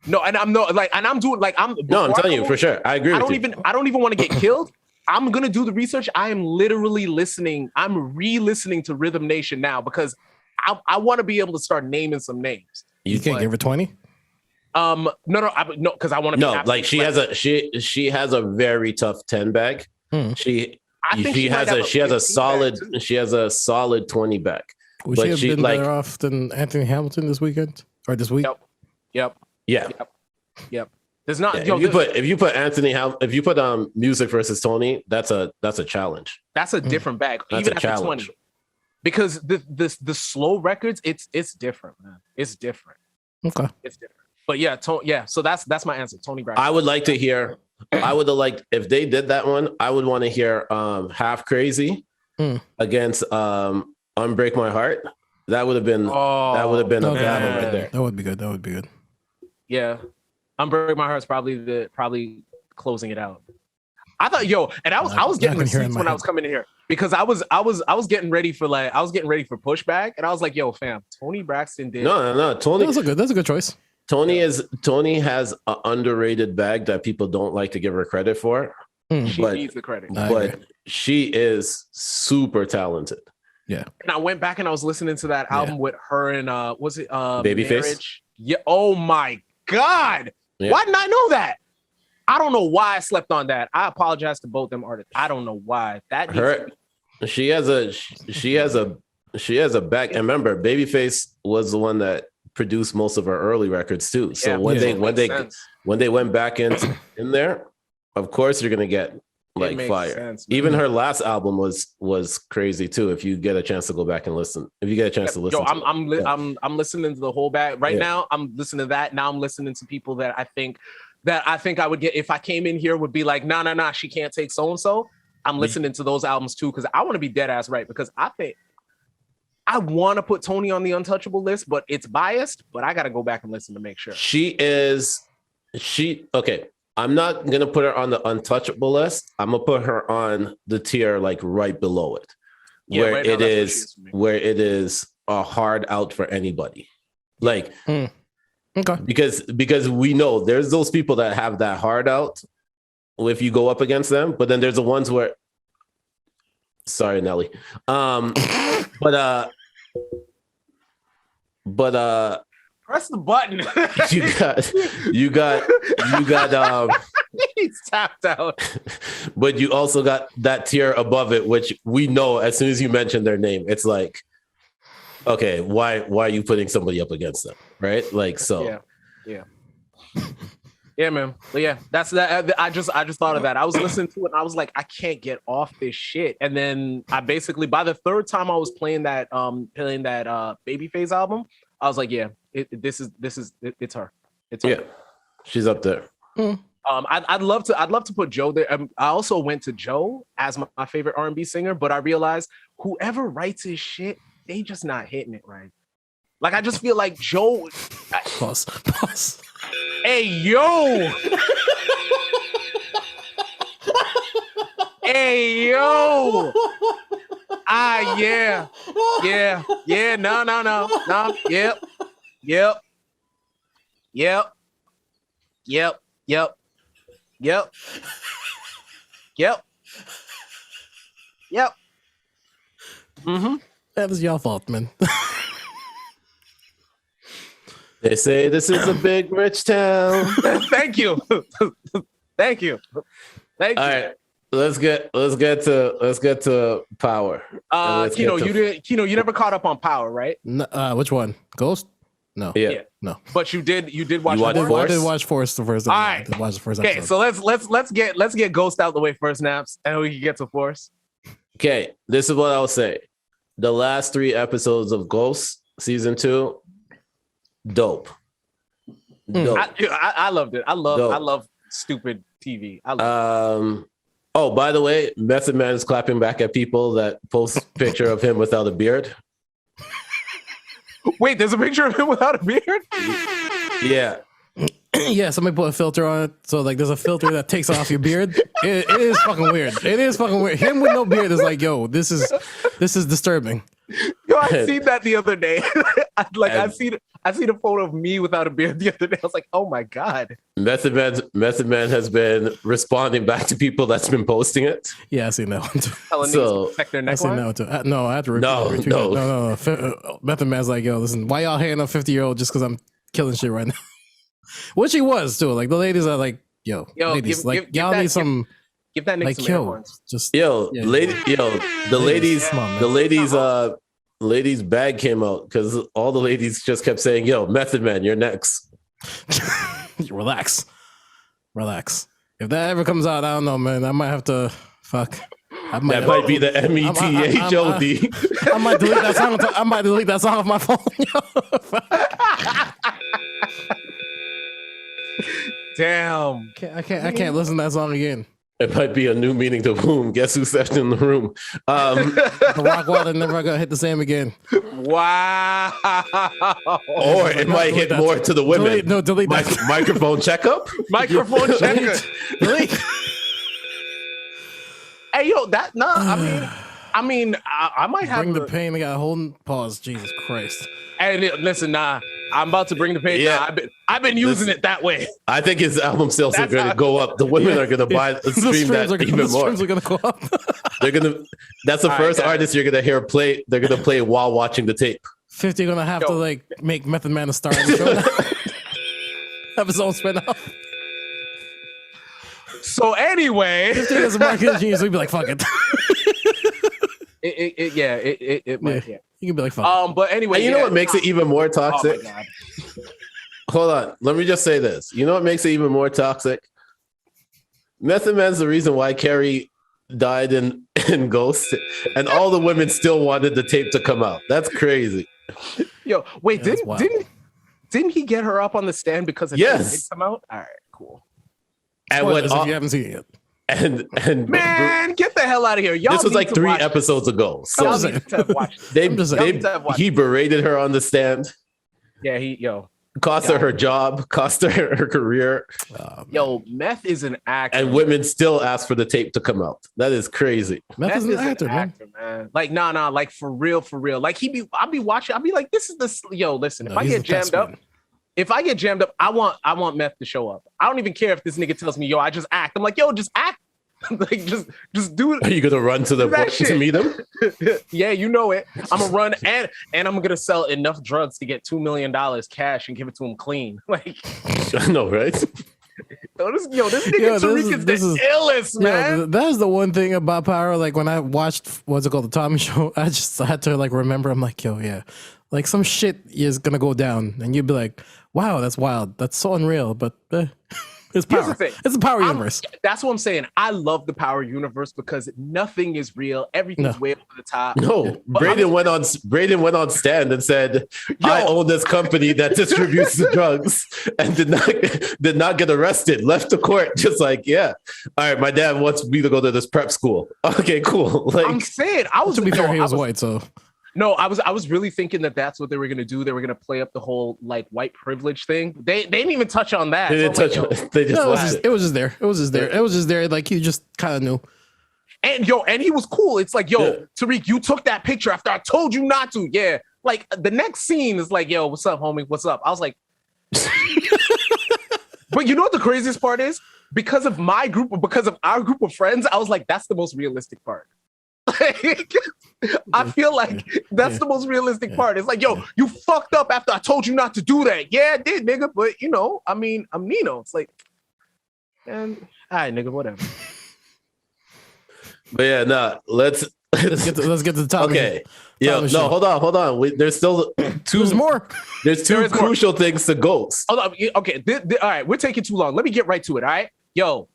No, and I'm telling you for sure. I agree. I don't even want to get killed. I'm gonna do the research. I am literally listening. I'm re-listening to Rhythm Nation now because I want to be able to start naming some names. You can't give her 20? No, because I want to. No, like she has a very tough 10 bag. She has a solid 20 back. Would she have been better off than Anthony Hamilton this weekend or this week? Yep. There's not. If you put music versus Tony, that's a challenge. That's a different bag. That's even a challenge. 20. Because the slow records, it's different, man. It's different. Okay. It's different. But yeah, so that's my answer. Tony Braxton. I would like to hear. I would have liked if they did that one. I would want to hear Half Crazy against Unbreak My Heart. That would have been a battle right there. That would be good. Yeah. Unbreak My Heart's probably closing it out. I thought, and I was getting the seats when I was coming in here because I was getting ready for pushback, and I was like, yo, fam, Tony Braxton did. No, Tony. That's a good choice. Tony has an underrated bag that people don't like to give her credit for. She needs the credit. But she is super talented. Yeah. And I went back and I was listening to that album with her and was it Babyface? Marriage? Yeah. Oh my God. Yeah. Why didn't I know that? I don't know why I slept on that. I apologize to both them artists. I don't know why. She has a She has a back. And remember, Babyface was the one that produced most of her early records too. So Yeah, when makes sense. they went back in there, of course you're gonna get like makes fire. sense, man. Even her last album was crazy too. If you get a chance to go back and listen, if you get a chance to listen, Yo, I'm listening to the whole bag right Yeah. now. I'm listening to that. Now I'm listening to people that I think I would get if I came in here would be like, nah, she can't take so and so. I'm listening to those albums too because I want to be dead ass right because I think I want to put Tony on the untouchable list, but it's biased. But I got to go back and listen to make sure. Okay. I'm not gonna put her on the untouchable list. I'm gonna put her on the tier like right below it, Yeah, where right now, it that's what she is is for me. where it is a hard out for anybody. Like Okay. because we know there's those people that have that hard out if you go up against them, but then there's the ones where sorry, Nelly. But Press the button. you got He's tapped out. but you also got that tier above it, which we know as soon as you mention their name, it's like, okay, why are you putting somebody up against them, right? Like so. Yeah, man. But yeah, that's that. I just thought of that. I was listening to it and I was like, I can't get off this shit. And then I basically by the third time I was playing that Babyface album, I was like, yeah, it's her. It's her. Yeah, she's up there. I'd love to put Joe there. I also went to Joe as my favorite R&B singer, but I realized whoever writes his shit, they just not hitting it right. Like I just feel like Joe. Pause. Hey yo. Hey yo. Yeah. No. Yep. Mm-hmm. That was your fault, man. They say this is a big rich town. Thank you. Thank you. All right, let's get to Power. Kino, you never caught up on Power, right? Which one? Ghost? No. Yeah. No. But you did watch. You watched Force? Force? I did watch Force the first. All I right. did watch the first Okay, episode. so let's get Ghost out the way first, Nappz, and we can get to Force. Okay, this is what I'll say. The last 3 episodes of Ghost season 2, dope. I loved it. I Dope. love stupid TV. I love Oh, by the way, Method Man is clapping back at people that post picture of him without a beard. Wait, there's a picture of him without a beard? Yeah. Yeah, somebody put a filter on it. So like there's a filter that takes off your beard. It is fucking weird. It is fucking weird. Him with no beard is like, yo, this is disturbing. Yo, I seen that the other day. I seen a photo of me without a beard the other day. I was like, oh my God. Method Man has been responding back to people that's been posting it. Yeah, I seen that one too. Telling So, niggas to protect their I seen neckline. that one too. No, I had to repeat No. that. No. Method Man's like, yo, listen, why y'all hating on 50-year-old just because I'm killing shit right now? Which he was too. Like the ladies are like, yo ladies, y'all need some. Give that nigga Like, some air yo, horns. just The ladies, come on, man. the ladies bag came out because all the ladies just kept saying, yo, Method Man, you're next. relax. If that ever comes out, I don't know, man. I might have to fuck. That might be the METHOD. I might delete that song. I might delete that song off my phone. Damn. I can't listen to that song again. It might be a new meaning to boom. Guess who stepped in the room? The rock water never gonna hit the same again. Wow. Or it might hit more to the women. Delete that. Microphone checkup. Microphone checker. Delete. Hey, yo, I mean, I might have Bring the pain. I got a whole pause. Jesus Christ. Hey, listen, I'm about to bring the pain. Yeah. Nah, I've been using it that way. I think his album sales are going to go up. The women are going to buy The stream that even more. streams are gonna go up. They're gonna. That's the All first right, artist you're going to hear play. They're going to play while watching the tape. 50 gonna have to like make Method Man a star of the show now. Have his own spin-off. So anyway, 50 as a marketing genius, we'd be like, fuck it. It might. Yeah. You can be like, fuck. But anyway, And you know what makes it even more Oh my toxic? God. Hold on. Let me just say this. You know what makes it even more toxic? Method Man's the reason why Carrie died in Ghost, and all the women still wanted the tape to come out. That's crazy. Yo, wait, Yeah, that's wild. didn't he get her up on the stand because it Yes. didn't come out? All right, cool. And Spoilers when if you haven't seen it yet. and Man, get the hell out of here. Y'all this was need like to 3 watch episodes ago. this. So Y'all need to have watched this. they, I'm just saying. he berated her on the stand, Yeah, cost her job, cost her career, yo, Meth is an actor. and women still ask for the tape to come out. That is crazy. Meth is an actor, man. man. Like, nah, like for real. Like I'll be watching, I'll be like, this is the yo, listen, if No, I he's get the best jammed up, man. I want Meth to show up. I don't even care if this nigga tells me, yo, I just act. I'm like, yo, just act. Like just do Are it. you gonna run to the Do that point to shit. meet him? Yeah, you know it. I'm gonna run and I'm gonna sell enough drugs to get $2 million cash and give it to him clean. Like, I know, right? this nigga Yo, Tariq is the illest, man. Yeah, that is the one thing about Power. Like when I watched what's it called, the Tommy Show, I just had to like remember. I'm like, yo, yeah, like some shit is gonna go down, and you'd be like, wow, that's wild, that's so unreal. But it's Here's the Power. thing. It's a Power universe. That's what I'm saying. I love the Power universe because nothing is real. Everything's No. way over the top. No, But Braden went on stand and said, "I own this company that distributes the drugs," and did not get arrested. Left the court just like, yeah, all right. My dad wants me to go to this prep school. Okay, cool. Like, I'm saying I was To be fair, he I was white, so No, I was really thinking that's what they were gonna do. They were gonna play up the whole like white privilege thing. They didn't even touch on that. they So didn't I'm touch. like, yo. it. They just no, left it. it was just there. It was just there. It was just there. Like you just kind of knew. And he was cool. It's like, yo, Yeah. Tariq, you took that picture after I told you not to. Yeah. Like the next scene is like, yo, what's up, homie? What's up? I was like, but you know what the craziest part is? Because of our group of friends, I was like, that's the most realistic part. I feel like that's the most realistic part. It's like, yo, you fucked up after I told you not to do that. Yeah, I did, nigga. But you know, I mean, I'm Nino. It's like, and all right, nigga, whatever. But yeah, nah. Let's Let's get to the topic. okay. Yeah, Tommy no, show. hold on. There's still two. There's more. There's two There is more. crucial things to Ghost. Hold on. Okay, all right, we're taking too long. Let me get right to it. All right, yo,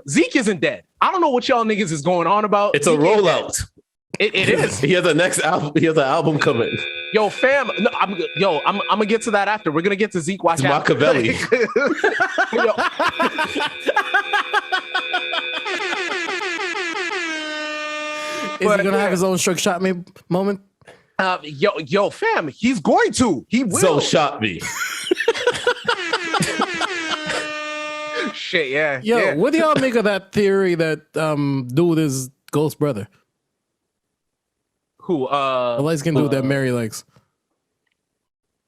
Zeke isn't dead. I don't know what y'all niggas is going on about. It's a Zeke ain't rollout. dead. It is. He has a next album. He has an album coming. Yo, fam. No, I'm gonna get to that after. We're gonna get to Zeke. Watch It's out. Machiavelli. Yo, Is But, he gonna yeah. have his own shook shot me moment? yo, fam. He's going to. He will. So shot me. Shit. Yeah. Yo, yeah. what do y'all make of that theory that dude is Ghost brother? Who? The light skin dude that Mary likes.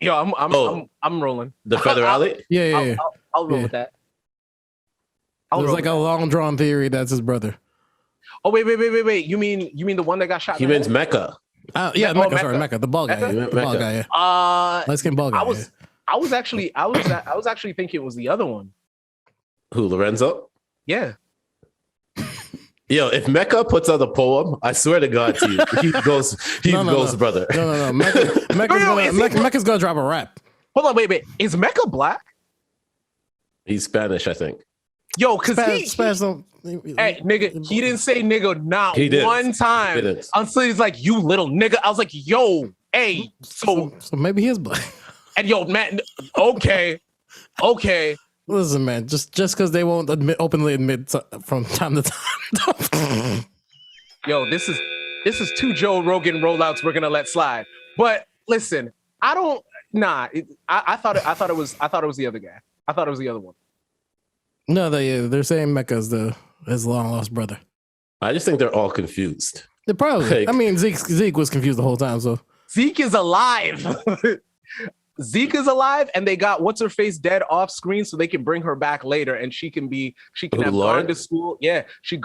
Yo, Oh. I'm rolling. The Federale. Yeah. I'll roll Yeah. with that. There's like a long drawn theory that's his brother. Oh wait. You mean the one that got shot? He in the means head? Mecca. Yeah, Oh, Mecca, sorry, Mecca. Mecca, the ball guy. Mecca? Yeah, the ball Mecca. guy, yeah. Light skin ball guy. I was actually thinking it was the other one. Who? Lorenzo. Yeah. Yo, if Mecca puts out a poem, I swear to God to you, he goes No. brother. No. Mecca's is he- gonna drop a rap. Hold on, wait. Is Mecca black? He's Spanish, I think. Yo, cause Hey, nigga, he didn't say nigga not He didn't. one time He didn't. until he's like, you little nigga. I was like, yo, hey, so So maybe he is black. and yo, man, okay. Listen, man, just because they won't openly admit from time to time. Yo, this is 2 Joe Rogan rollouts we're gonna let slide. But listen, I don't. Nah, I thought it was the other guy. I thought it was the other one. No, they're saying Mecca's his long lost brother. I just think they're all confused. They probably. Like- I mean, Zeke was confused the whole time. So Zeke is alive. Zeke is alive, and they got what's her face dead off screen, so they can bring her back later, and she can Who, have Lauren? gone to school. Yeah, she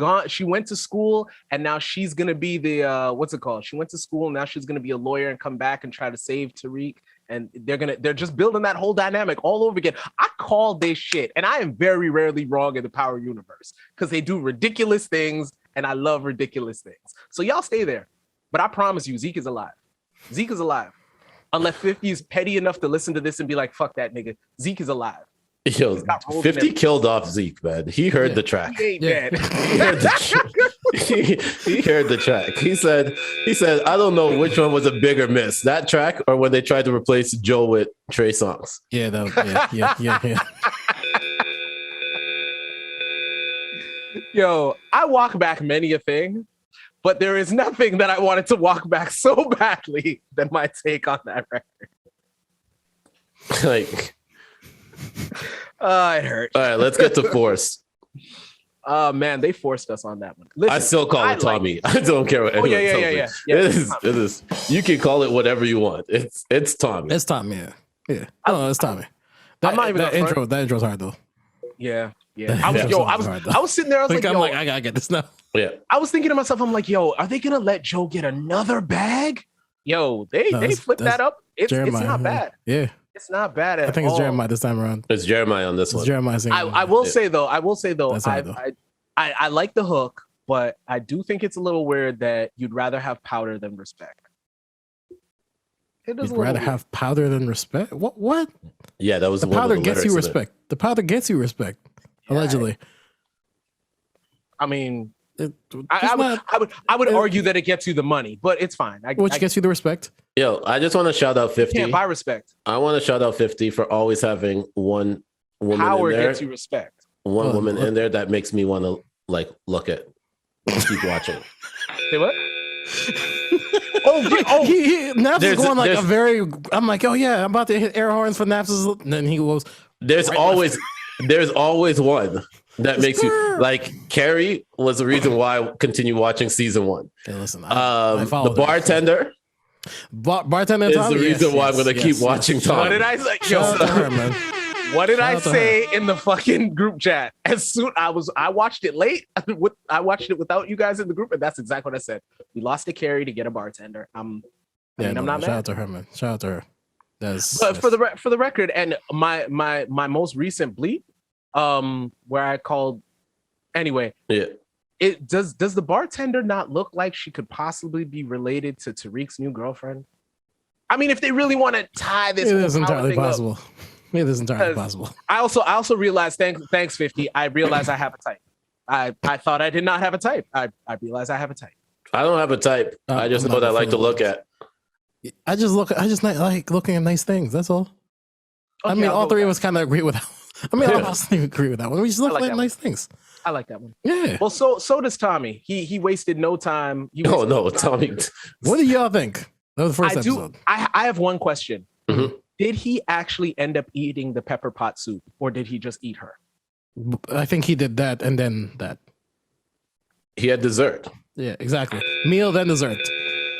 went to school, and now she's gonna be the what's it called? She went to school, now she's gonna be a lawyer and come back and try to save Tariq. And they're just building that whole dynamic all over again. I call this shit, and I am very rarely wrong in the Power universe because they do ridiculous things, and I love ridiculous things. So y'all stay there. But I promise you, Zeke is alive. Zeke is alive. Unless 50 is petty enough to listen to this and be like, fuck that nigga. Zeke is alive. Yo, He's got roles 50 in killed off Zeke, man. He heard the track. He ain't Yeah. dead. He heard the track. He heard the track. He said, I don't know which one was a bigger miss, that track or when they tried to replace Joe with Trey Songz. Yeah, yeah. Yo, I walk back many a thing, but there is nothing that I wanted to walk back so badly than my take on that record. Like, It hurt. all right, let's get to Force. Oh man, they forced us on that one. Listen, I still call it Tommy. I don't care what anyone tells me. Yeah. It is. You can call it whatever you want. It's Tommy. It's Tommy. Yeah. No, it's Tommy. I'm not even that upfront. intro. That intro's hard though. Yeah. Hard, I was sitting there. I was like, I'm yo, like, I gotta get this now. Yeah. I was thinking to myself, I'm like, yo, are they gonna let Joe get another bag? Yo, they flipped that up. It's not bad. Yeah. It's not bad at all. I think it's Jeremiah this time around. It's Jeremiah on this It's one. Jeremiah singing. I will say though, That's hard, though. I like the hook, but I do think it's a little weird that you'd rather have powder than respect. You'd rather have powder than respect? What? Yeah, that was The one of powder the gets you lyrics in it. respect. The powder gets you respect. Allegedly. I mean, It's I not- would argue that it gets you the money, but it's fine. which gets you the respect. Yo, I just want to shout out 50. can't buy respect. I want to shout out 50 for always having one woman Power in there. gets you respect. One woman in there that makes me want to like look at, keep watching. Say what? Nappz is going like there's- a very. I'm like, oh yeah, I'm about to hit air horns for Nappz. And then he goes, There's always one that makes you like. Carrie was the reason why I continue watching season 1. hey, listen, I The follow that. bartender Bartender is Tommy? the reason why I'm going to keep yes. watching Tom. What did I say? Shout out to her, man. What did I Shout out to say in the fucking group chat? As soon I watched it late. I watched it without you guys in the group, and that's exactly what I said. We lost to Carrie to get a bartender. I'm not Shout mad. out to her, man. Shout out to her. But for the record, and my most recent bleep, where I called anyway. Yeah. It does the bartender not look like she could possibly be related to Tariq's new girlfriend? I mean, if they really want to tie this, it whole is power entirely thing up. possible. It is entirely possible. I also realized thanks 50. I realized I have a type. I thought I did not have a type. I realized I have a type. I don't have a type. I just I'm know not what I like to feeling look at. I just like looking at nice things. That's all. I Okay, mean, I'll all go three with of us kind of agree with that. I mean, all of us agree with that one. We just look like like that nice things. I like that one. Yeah. Well, so does Tommy. He wasted no time. Oh no, Tommy. What do y'all think? That was the first episode. I have one question. Mhm. Did he actually end up eating the pepper pot soup, or did he just eat her? I think he did that and then that. He had dessert. Yeah, exactly. Meal then dessert.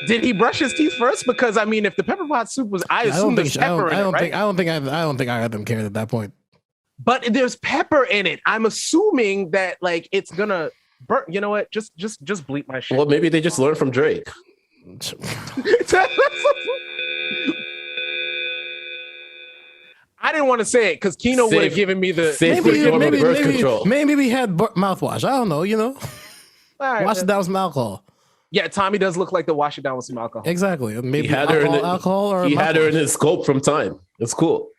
Did he brush his teeth first? Because I mean, if the pepper pot soup was, I assume there's pepper in it, right? I don't think I had them cared at that point. But there's pepper in it. I'm assuming that like it's gonna burn. You know what? Just bleep my shit. Well, maybe they just learned from Drake. I didn't want to say it because KINO would have given me the. Safe with normal birth control. Maybe we had mouthwash. I don't know. You know, All right, wash it down with some alcohol. Yeah, Tommy does look like the wash it down with some alcohol. Exactly. Maybe He had her in alcohol or he had her in mouthwash. his scope from time. It's cool.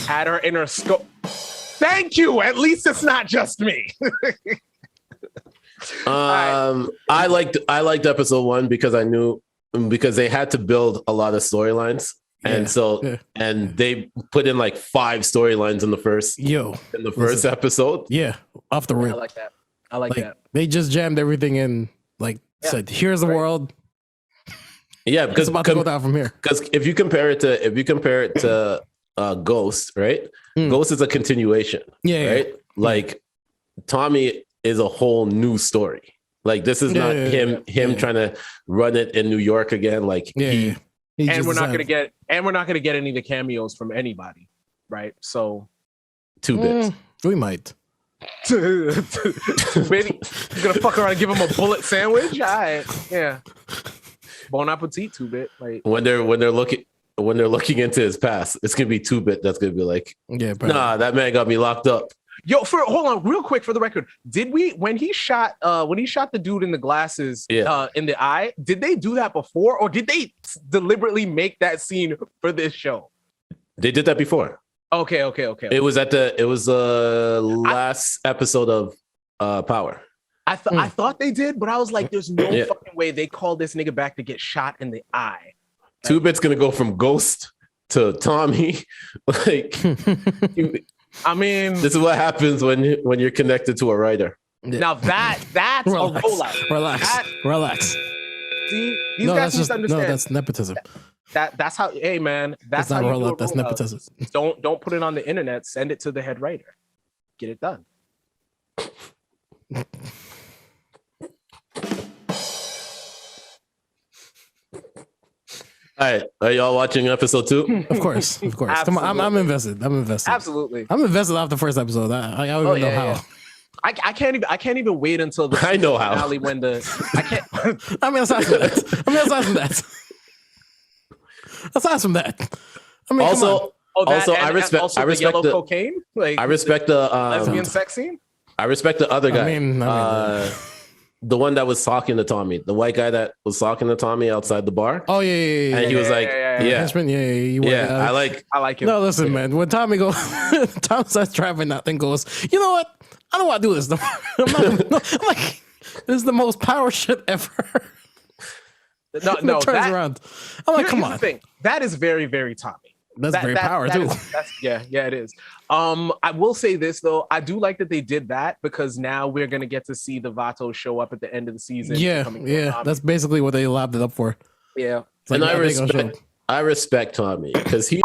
Had her in her scope. Thank you. At least it's not just me. I liked episode 1 because they had to build a lot of storylines. And and they put in like 5 storylines in the first episode. Yeah, off the I rip. like that. I like that. They just jammed everything in. Like said, here's the world. Yeah, It's because about to go down from here. Because if you compare it to Ghost, right? Ghost is a continuation. Yeah, right. Like Tommy is a whole new story. Like this is not him trying to run it in New York again. Like and we're not gonna get any of the cameos from anybody, right? So 2 bits. We might. Maybe you're gonna fuck around and give him a bullet sandwich. All right, yeah. Bon appetit, 2-bit. Like when they're looking into his past, it's gonna be 2-bit. That's gonna be like, yeah, nah, that man got me locked up. Hold on, real quick for the record. Did we when he shot the dude in the glasses in the eye, did they do that before or did they deliberately make that scene for this show? They did that before. Okay. It was the last episode of Power. I thought they did, but I was like, there's no fucking way they called this nigga back to get shot in the eye. Two Bit's gonna go from Ghost to Tommy. Like, I mean, this is what happens when you're connected to a writer. Now that's a rollout. Relax. See, these guys need to understand. No, that's nepotism. That's how. Hey, man, that's not how you rollout. That's nepotism. Don't put it on the internet. Send it to the head writer. Get it done. All right, are y'all watching episode 2? Of course. Come on, I'm invested. Absolutely. I'm invested off the first episode. I don't even know how. Yeah. I can't even wait until the I know how. finale when I can't. I mean, aside from that. I mean, also, I respect the yellow the cocaine. Like I respect the lesbian sex scene. I respect the other guy. I mean, the one that was talking to Tommy, the white guy that was talking to Tommy outside the bar. Oh yeah. And he was like, Henchman, I like him. No, listen, man. When Tommy Tom starts driving out, then goes, you know what? I don't want to do this. I'm like, this is the most power shit ever. No, turns around. I'm like, come on. The thing. That is very, very Tommy. That's very power too. It is. I will say this though, I do like that they did that because now we're gonna get to see the Vato show up at the end of the season. Yeah. That's basically what they lobbed it up for. Yeah, like, and I respect Tommy because he.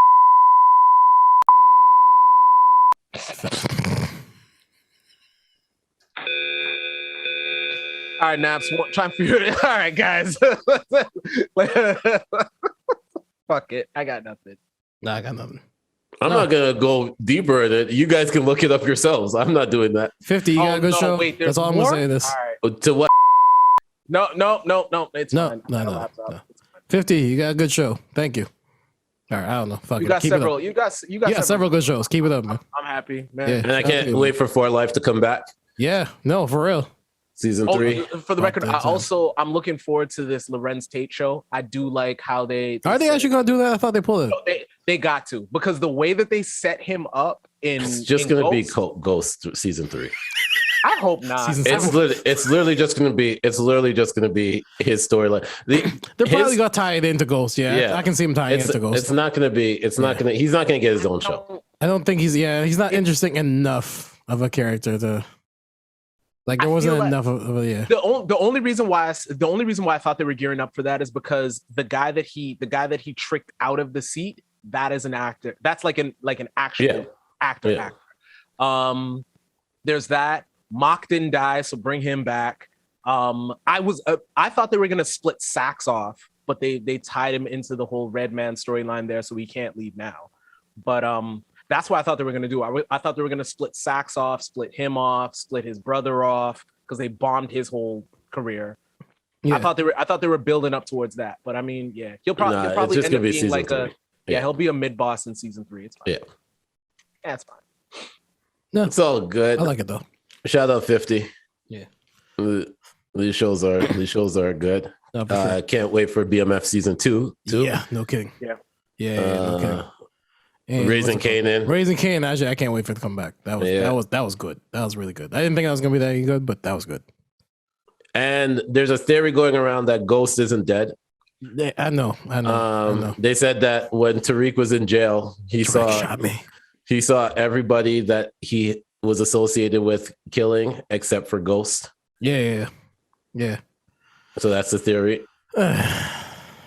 All right, Nappz, try and figure it. All right, guys. Fuck it, I got nothing. Nah, I got nothing. I'm not gonna go deeper in it. You guys can look it up yourselves. I'm not doing that. 50, you got a good show. Wait, that's all I'm gonna say. This. All right. To what? No. It's fine. No. 50, you got a good show. Thank you. All right, I don't know. Fuck you it. got Keep several. It up. You got several good shows. Keep it up, man. I'm happy, man. Yeah. And I can't wait for For Life to come back. Yeah, no, for real. Season 3. For the record, I'm looking forward to this Lorenz Tate show. I do like how they are they actually gonna do that? I thought they pulled it. They got to, because the way that they set him up it's just gonna be Ghost season 3. I hope not. It's literally just gonna be his storyline. They're probably gonna tie it into Ghost. Yeah. I can see him tying it into Ghost. He's not gonna get his own show. I don't think he's not interesting enough of a character to. Like there wasn't enough of The only reason why I thought they were gearing up for that is because the guy that he tricked out of the seat, that is an actor. That's like an actual actor. Yeah. There's that. Mock didn't die, so bring him back. I thought they were gonna split Sax off, but they tied him into the whole Red Man storyline there, so he can't leave now. But that's what I thought they were going to do. I thought they were going to split Sax off, split him off, split his brother off, because they bombed his whole career. Yeah. I thought they were building up towards that. But I mean, yeah, he'll probably end up being like he'll be a mid boss in season 3. It's fine. Yeah, it's fine. No, it's all good. I like it though. Shout out 50. Yeah, these shows are good. I can't wait for BMF season 2. Yeah, no kidding. Yeah, no kidding. And Raising Kanan. Actually, I can't wait for it to come back. That was good. That was really good. I didn't think I was gonna be that good, but that was good. And there's a theory going around that Ghost isn't dead. Yeah, I know. They said that when Tariq was in jail, he saw everybody that he was associated with killing except for Ghost. Yeah. So that's the theory.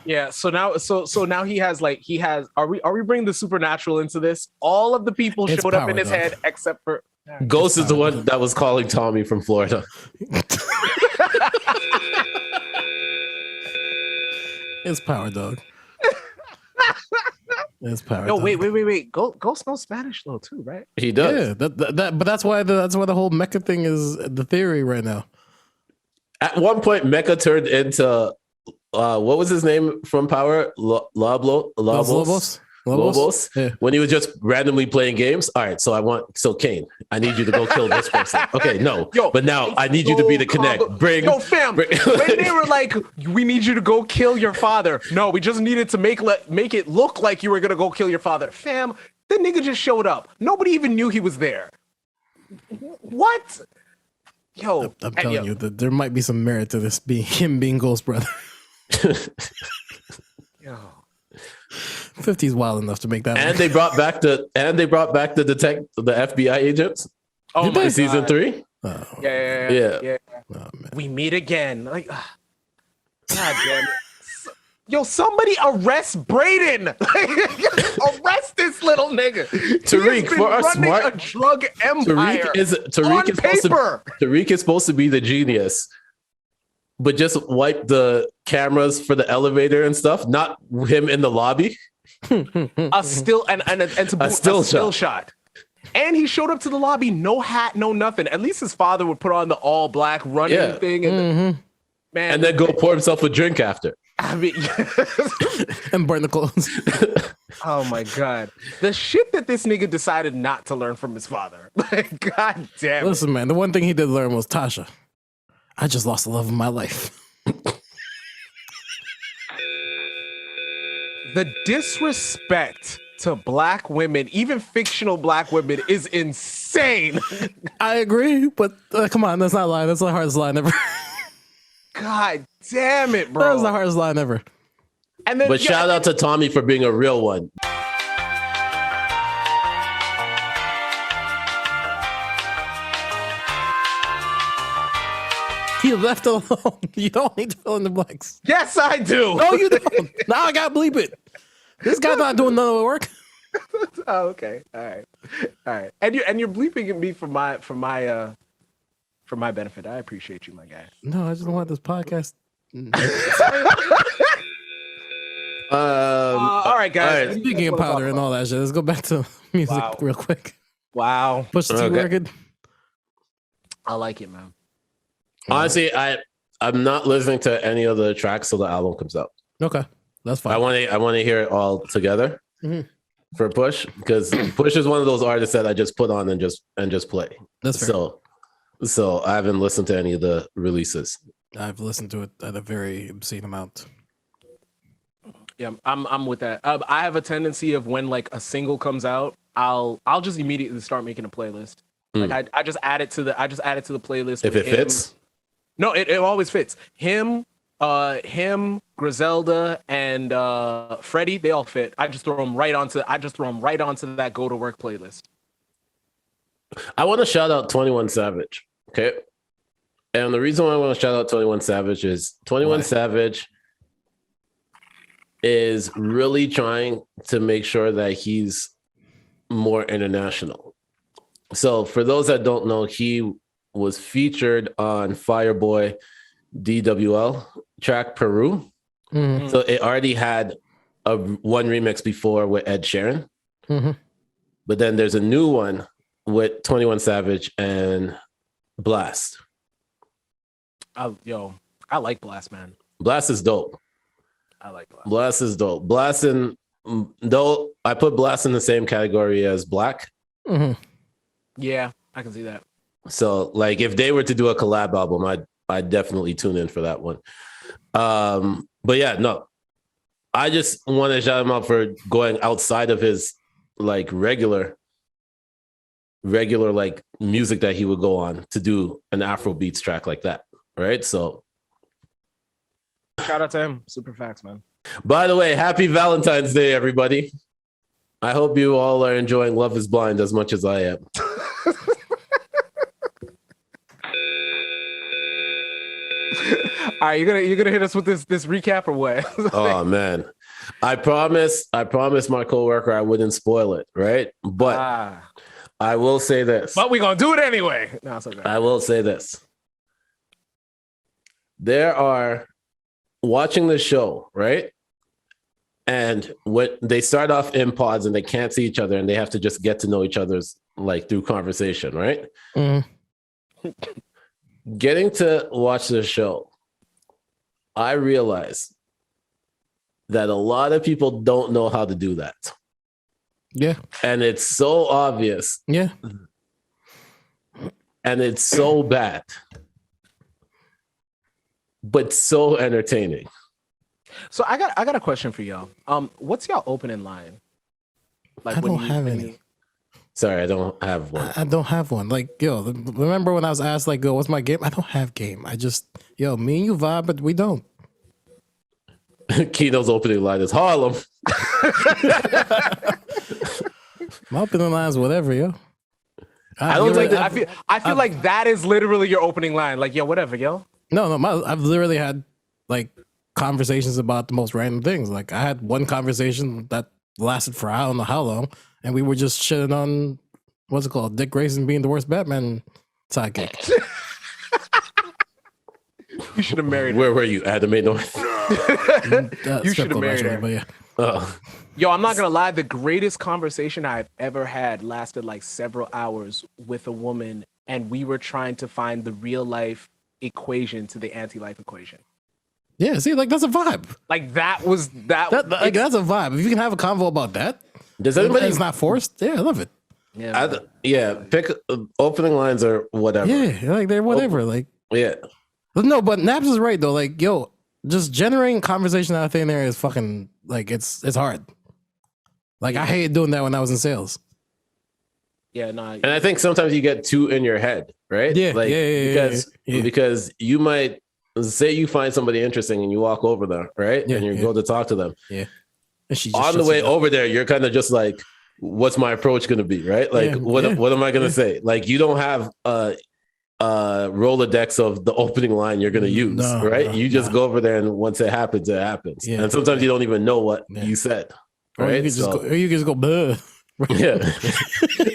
Yeah, so now he has are we bringing the supernatural into this? All of the people showed up in his head except for Ghost is the one that was calling Tommy from Florida. It's power, dog. It's power. No, wait. Ghost knows Spanish though too, right? He does. Yeah, but that's why the whole Mecha thing is the theory right now. At one point, Mecha turned into what was his name from Power? Lobos. Lobos, Yeah. when he was just randomly playing games. All right, so Kane, I need you to go kill this person. Okay, no, but now I need you to be the connect. Yo, fam, when they were like, we need you to go kill your father. No, we just needed to make it look like you were gonna go kill your father. Fam, the nigga just showed up. Nobody even knew he was there. What? Yo, I'm telling you that there might be some merit to this being Ghost brother. Yo. 50's wild enough to make that. And they brought back the FBI agents. Oh Did my they? Season God. 3. Oh, Yeah. oh, man. We meet again. Like, God damn it. Yo, somebody arrest Braden. Arrest this little nigga. Tariq, for a smart a drug empire. Tariq is supposed to be the genius, but just wipe the cameras for the elevator and stuff. Not him in the lobby. A still shot. And he showed up to the lobby, no hat, no nothing. At least his father would put on the all black running thing, and man, and then go pour himself a drink after. I mean, And burn the clothes. oh my God, the shit that this nigga decided not to learn from his father. Like, God damn it. Listen, man, the one thing he did learn was Tasha. I just lost the love of my life. The disrespect to black women, even fictional black women, is insane. I agree, but come on, that's not a lie. That's the hardest line ever. God damn it, bro. That was the hardest line ever. And then, But shout out to Tommy for being a real one. He left alone. You don't need to fill in the blanks. yes, I do. No, you don't. Now I gotta bleep it. This guy's not doing none of the work. Oh, okay. All right. And you're bleeping at me for my benefit. I appreciate you, my guy. No, I just want this podcast. All right, guys. all right. Speaking of powder and all that shit, let's go back to music Wow. real quick. Wow. Pusha T Okay. record. I like it, man. Honestly, I'm not listening to any of the tracks till the album comes out. Okay, that's fine. I want to hear it all together Mhm. for Push, because Push is one of those artists that I just put on and just play. That's fair. So I haven't listened to any of the releases. I've listened to it at a very obscene amount. Yeah, I'm with that. I have a tendency of when like a single comes out, I'll just immediately start making a playlist. Like I just add it to the playlist If with it him. fits, No, it always fits. Him, Griselda, and Freddie, they all fit. I just throw them right onto that go to work playlist. I want to shout out 21 Savage. Okay. And the reason why I want to shout out 21 Savage is 21 Savage is really trying to make sure that he's more international. So for those that don't know, he was featured on Fireboy DWL track Peru. Mm-hmm. So it already had one remix before with Ed Sheeran. Mm-hmm. But then there's a new one with 21 Savage and Blast. I like Blast, man. Blast is dope. I like Blast. Blast is dope. Blast, and though I put Blast in the same category as Black. Mm-hmm. Yeah, I can see that. So like if they were to do a collab album, I'd definitely tune in for that one. But yeah, no. I just want to shout him out for going outside of his like regular like music that he would go on to do an Afro beats track like that. Right. So Shout out to him. Super facts, man. by the way, happy Valentine's Day, everybody. I hope you all are enjoying Love is Blind as much as I am. All right, you're gonna hit us with this recap or what? Oh man. I promised my coworker I wouldn't spoil it, right? But I will say this. But we're gonna do it anyway. No, it's okay. I will say this. There are watching the show, right? And when they start off in pods and they can't see each other and they have to just get to know each other's like through conversation, right? Mm-hmm. Getting to watch the show, I realize that a lot of people don't know how to do that. Yeah. and it's so obvious Yeah. and it's so bad, but so entertaining. So I got a question for y'all. What's y'all opening line? Like I don't have any. Sorry, I don't have one. I don't have one. Like, yo, remember when I was asked, like, yo, what's my game? I don't have game. I just, yo, me and you vibe, but we don't. KINO's opening line is Harlem. My opening line's whatever, yo. I don't think that. I feel like that is literally your opening line. Like, yo, whatever, yo. No, I've literally had like conversations about the most random things. Like, I had one conversation that lasted for I don't know how long, and we were just shitting on what's it called, Dick Grayson being the worst Batman sidekick. You should have married her. Where were you? Anime North. You should have married her. But yeah. Oh. Yo, I'm not gonna lie. The greatest conversation I've ever had lasted like several hours with a woman, and we were trying to find the real life equation to the anti-life equation. Yeah, see, like that's a vibe. Like that's a vibe. If you can have a convo about that, Does anybody? it's not forced. Yeah, I love it. Yeah, Pick opening lines or whatever. Yeah, like they're whatever. Like, Yeah. but no, but Nappz is right though. Like, yo, just generating conversation out of thin air is fucking like it's hard. Like, I hated doing that when I was in sales. yeah, no. And I think sometimes you get too in your head, right? Yeah, like, yeah. because you might say you find somebody interesting and you walk over there, right? Yeah, and you yeah. go to talk to them. Yeah. And she just On the shuts way it down. over there, you're kind of just like, what's my approach going to be, right? Like, Yeah, what am I going to say? Like, you don't have a Rolodex of the opening line you're going to use, right? You just go over there, and once it happens, it happens. Yeah. And sometimes you don't even know what you said, Or right? you can just go, bleh. Yeah,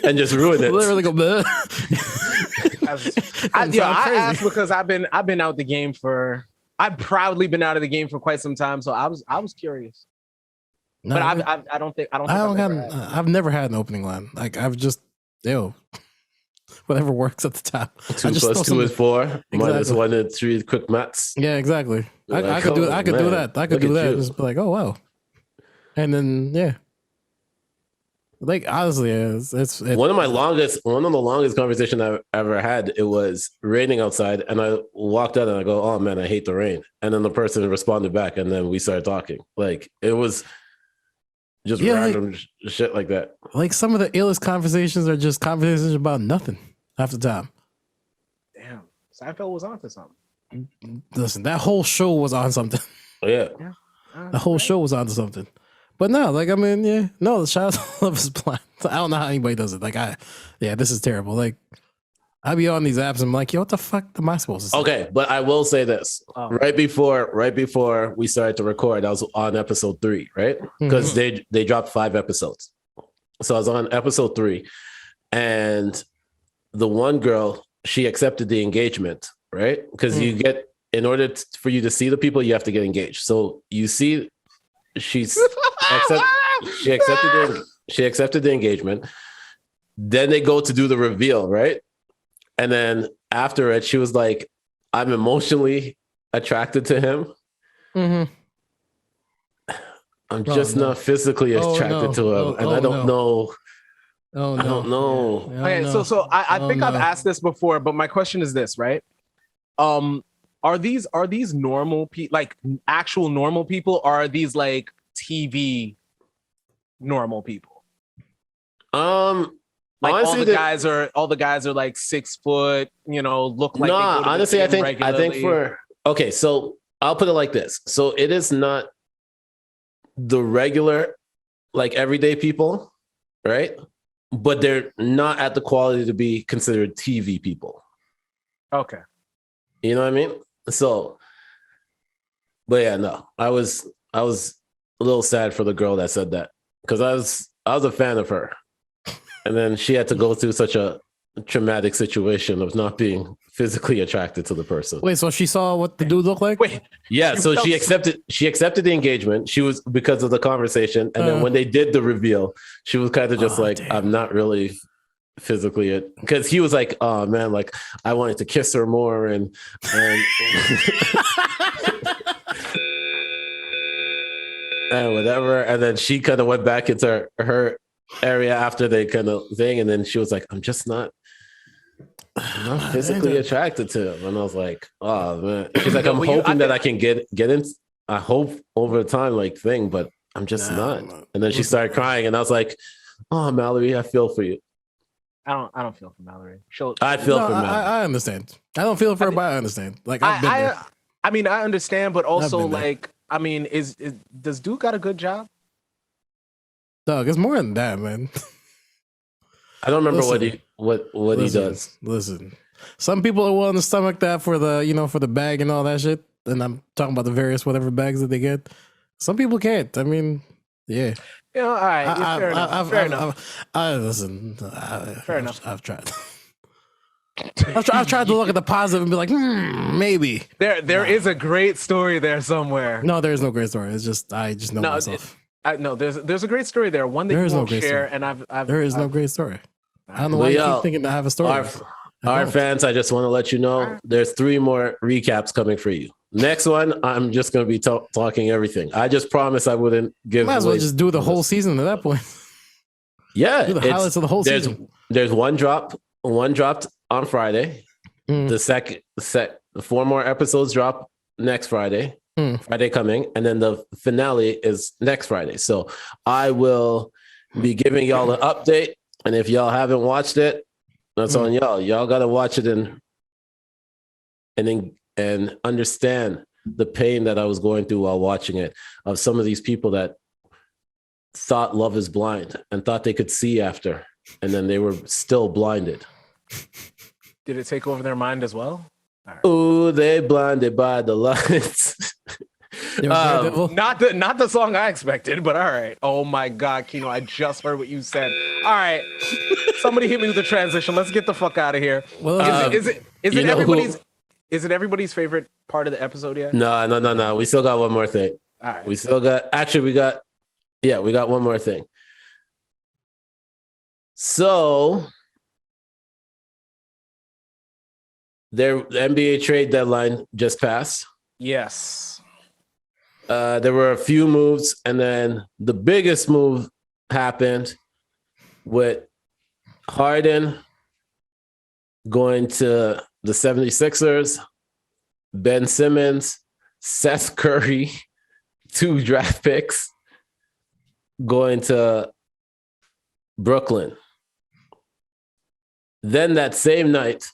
and just ruin it. Literally go, bleh. I asked because I've been out the game I've proudly been out of the game for quite some time, so I was curious. No, But I don't think I've never had an opening line. Like, I've just, whatever works at the time. 2 plus 2 is 4. Exactly. Minus 1 and 3 quick maths. Yeah, exactly. Like, I could do that. I could do that. You. Just be like, oh wow. And then like, honestly, it's one of the longest conversations I've ever had. It was raining outside, and I walked out and I go, "Oh man, I hate the rain." And then the person responded back, and then we started talking. Like, it was just random shit like that. Like, some of the illest conversations are just conversations about nothing half the time. Damn, Seinfeld was onto something. Listen, that whole show was on something. Yeah. The whole show was onto something. But no, like, I mean, shout out to Love is Blind. I don't know how anybody does it. Like, this is terrible. Like, I be on these apps and I'm like, yo, what the fuck am I supposed to say? Okay, but I will say this. Right before we started to record, I was on episode 3, right? Because they dropped 5 episodes. So I was on episode 3, and the one girl, she accepted the engagement, right? Because you get, in order for you to see the people, you have to get engaged. So you see, she accepted the engagement. Then they go to do the reveal, right? And then after it, she was like, I'm emotionally attracted to him. Mm-hmm. I'm just not physically attracted to him. And I don't know. Oh, no. I don't know. Yeah, Okay, so I think I've asked this before, but my question is this, right? Are these normal people, like actual normal people, or are these like TV normal people? Like, honestly, all the guys are like 6 foot, look like. No, they go to the honestly, gym I think regularly. so I'll put it like this. So it is not the regular, like, everyday people, right? But they're not at the quality to be considered TV people. Okay. You know what I mean? So, but yeah, no, I was a little sad for the girl that said that, because I was a fan of her, and then she had to go through such a traumatic situation of not being physically attracted to the person. Wait, so she saw what the dude looked like? Wait, yeah, so she accepted the engagement. She was, because of the conversation, and then when they did the reveal, she was kind of just like, damn. I'm not really physically it, because he was like, oh man, like, I wanted to kiss her more and and whatever, and then she kind of went back into her area after they kind of thing, and then she was like, I'm just not physically attracted to him. And I was like, oh man. She's like, I'm hoping that I can get in. I hope over time, like thing, but I'm just not. And then she started crying, and I was like, oh, Mallory, I feel for you. I don't feel for Mallory. I feel for Mallory. I understand. I don't feel for her, but I understand. Like I've been there. I mean, I understand, but also like, I mean, does Duke got a good job? Dog, it's more than that, man. I don't remember what he does. Listen, some people are willing to stomach that for the for the bag and all that shit. And I'm talking about the various whatever bags that they get. Some people can't. I mean, yeah. Yeah, all right. Fair enough. Listen. Fair enough. I've tried. I've tried to look at the positive and be like, maybe. There is a great story there somewhere. No, there is no great story. It's just I just know myself. There's a great story there. One that you won't share, and there is no great story. I don't know why you keep thinking to have a story. Our fans, I just want to let you know there's 3 more recaps coming for you. Next one, I'm just going to be talking everything. I just promised I wouldn't give. Might as well just do the whole season at that point. Yeah, do the highlights of the whole season. There's one dropped on Friday. The 4 more episodes drop next Friday. Friday coming, and then the finale is next Friday. So I will be giving y'all an update, and if y'all haven't watched it, that's on y'all. Y'all got to watch it and understand the pain that I was going through while watching it, of some of these people that thought Love is Blind and thought they could see after, and then they were still blinded. Did it take over their mind as well? Right. Oh, they blinded by the lights. Not the song I expected, but all right. Oh my God, Kino, I just heard what you said. All right, somebody hit me with the transition. Let's get the fuck out of here. Well, is it everybody's favorite part of the episode yet? No. We still got one more thing. All right. We got one more thing. So the NBA trade deadline just passed. Yes. There were a few moves, and then the biggest move happened with Harden going to the 76ers, Ben Simmons, Seth Curry, 2 draft picks going to Brooklyn. Then that same night,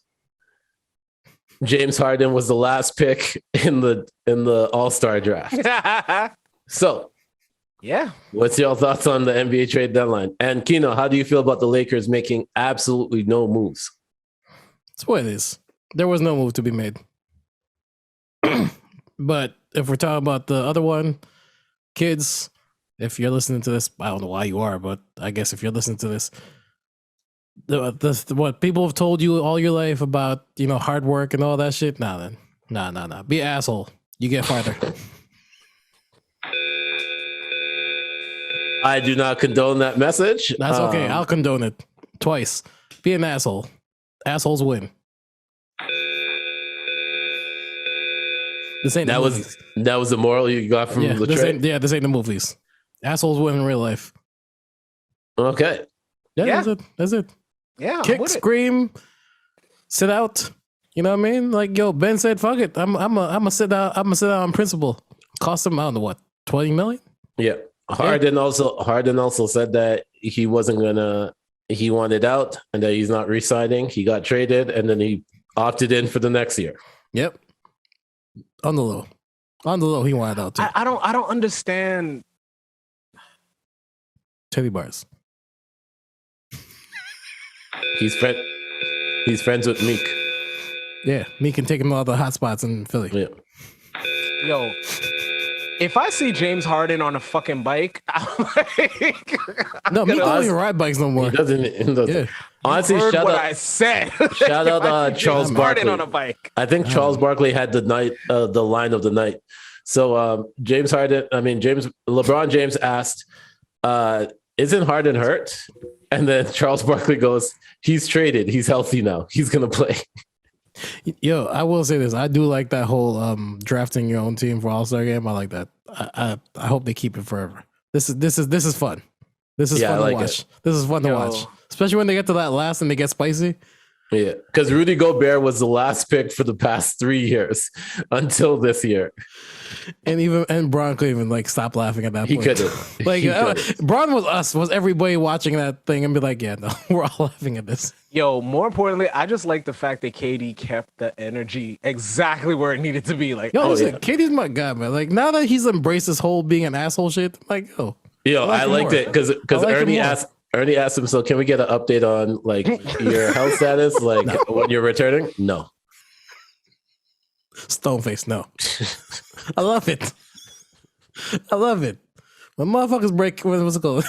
James Harden was the last pick in the All-Star draft. So, yeah. What's your thoughts on the NBA trade deadline? And Kino, how do you feel about the Lakers making absolutely no moves? That's what it is. There was no move to be made. But if we're talking about the other one, kids, if you're listening to this, I don't know why you are, but I guess if you're listening to this, what people have told you all your life about, hard work and all that shit, nah. Be an asshole. You get farther. I do not condone that message. That's okay. I'll condone it twice. Be an asshole. Assholes win. This ain't that was the moral you got from the trade. This ain't the movies. Assholes win in real life. Okay. Yeah. That's it. Yeah. Kick, scream, sit out. You know what I mean? Like, yo, Ben said, "Fuck it, I'm a sit out. I'm a sit out on principle." Cost him, I don't know what, $20 million. Yeah. Harden also said that he wasn't gonna. He wanted out, and that he's not re-signing. He got traded, and then he opted in for the next year. Yep. On the low, he wanted out too. I don't understand. Teddy bars. He's friends with Meek. Yeah, Meek can take him to all the hot spots in Philly. Yeah. Yo, if I see James Harden on a fucking bike, I'm like, no, Meek don't even ride bikes no more. He doesn't. Yeah. Honestly, shout out. I said. Shout out Charles Barkley on a bike. I think Charles Barkley had the line of the night. So LeBron James asked, "Isn't Harden hurt?" And then Charles Barkley goes, "He's traded. He's healthy now. He's gonna play." Yo, I will say this. I do like that whole drafting your own team for All-Star game. I like that. I hope they keep it forever. This is fun. This is Yeah, I fun to like watch. it. This is fun to Yo. watch, especially when they get to that last and they get spicy. Yeah, because Rudy Gobert was the last pick for the past 3 years until this year. And Braun couldn't even like stop laughing at that He point. couldn't. Like He couldn't. Braun was everybody watching that thing and be like, yeah, no, we're all laughing at this. Yo, more importantly, I just like the fact that KD kept the energy exactly where it needed to be. Like, Yo, listen, yeah. Katie's my guy, man. Like now that he's embraced this whole being an asshole shit, like, yo, Yo, I like I him liked more. it because I like him more. Ernie asked him, so can we get an update on like your health status, like when you're returning? No. Stoneface, no. I love it. I love it. When motherfuckers break, what's it called?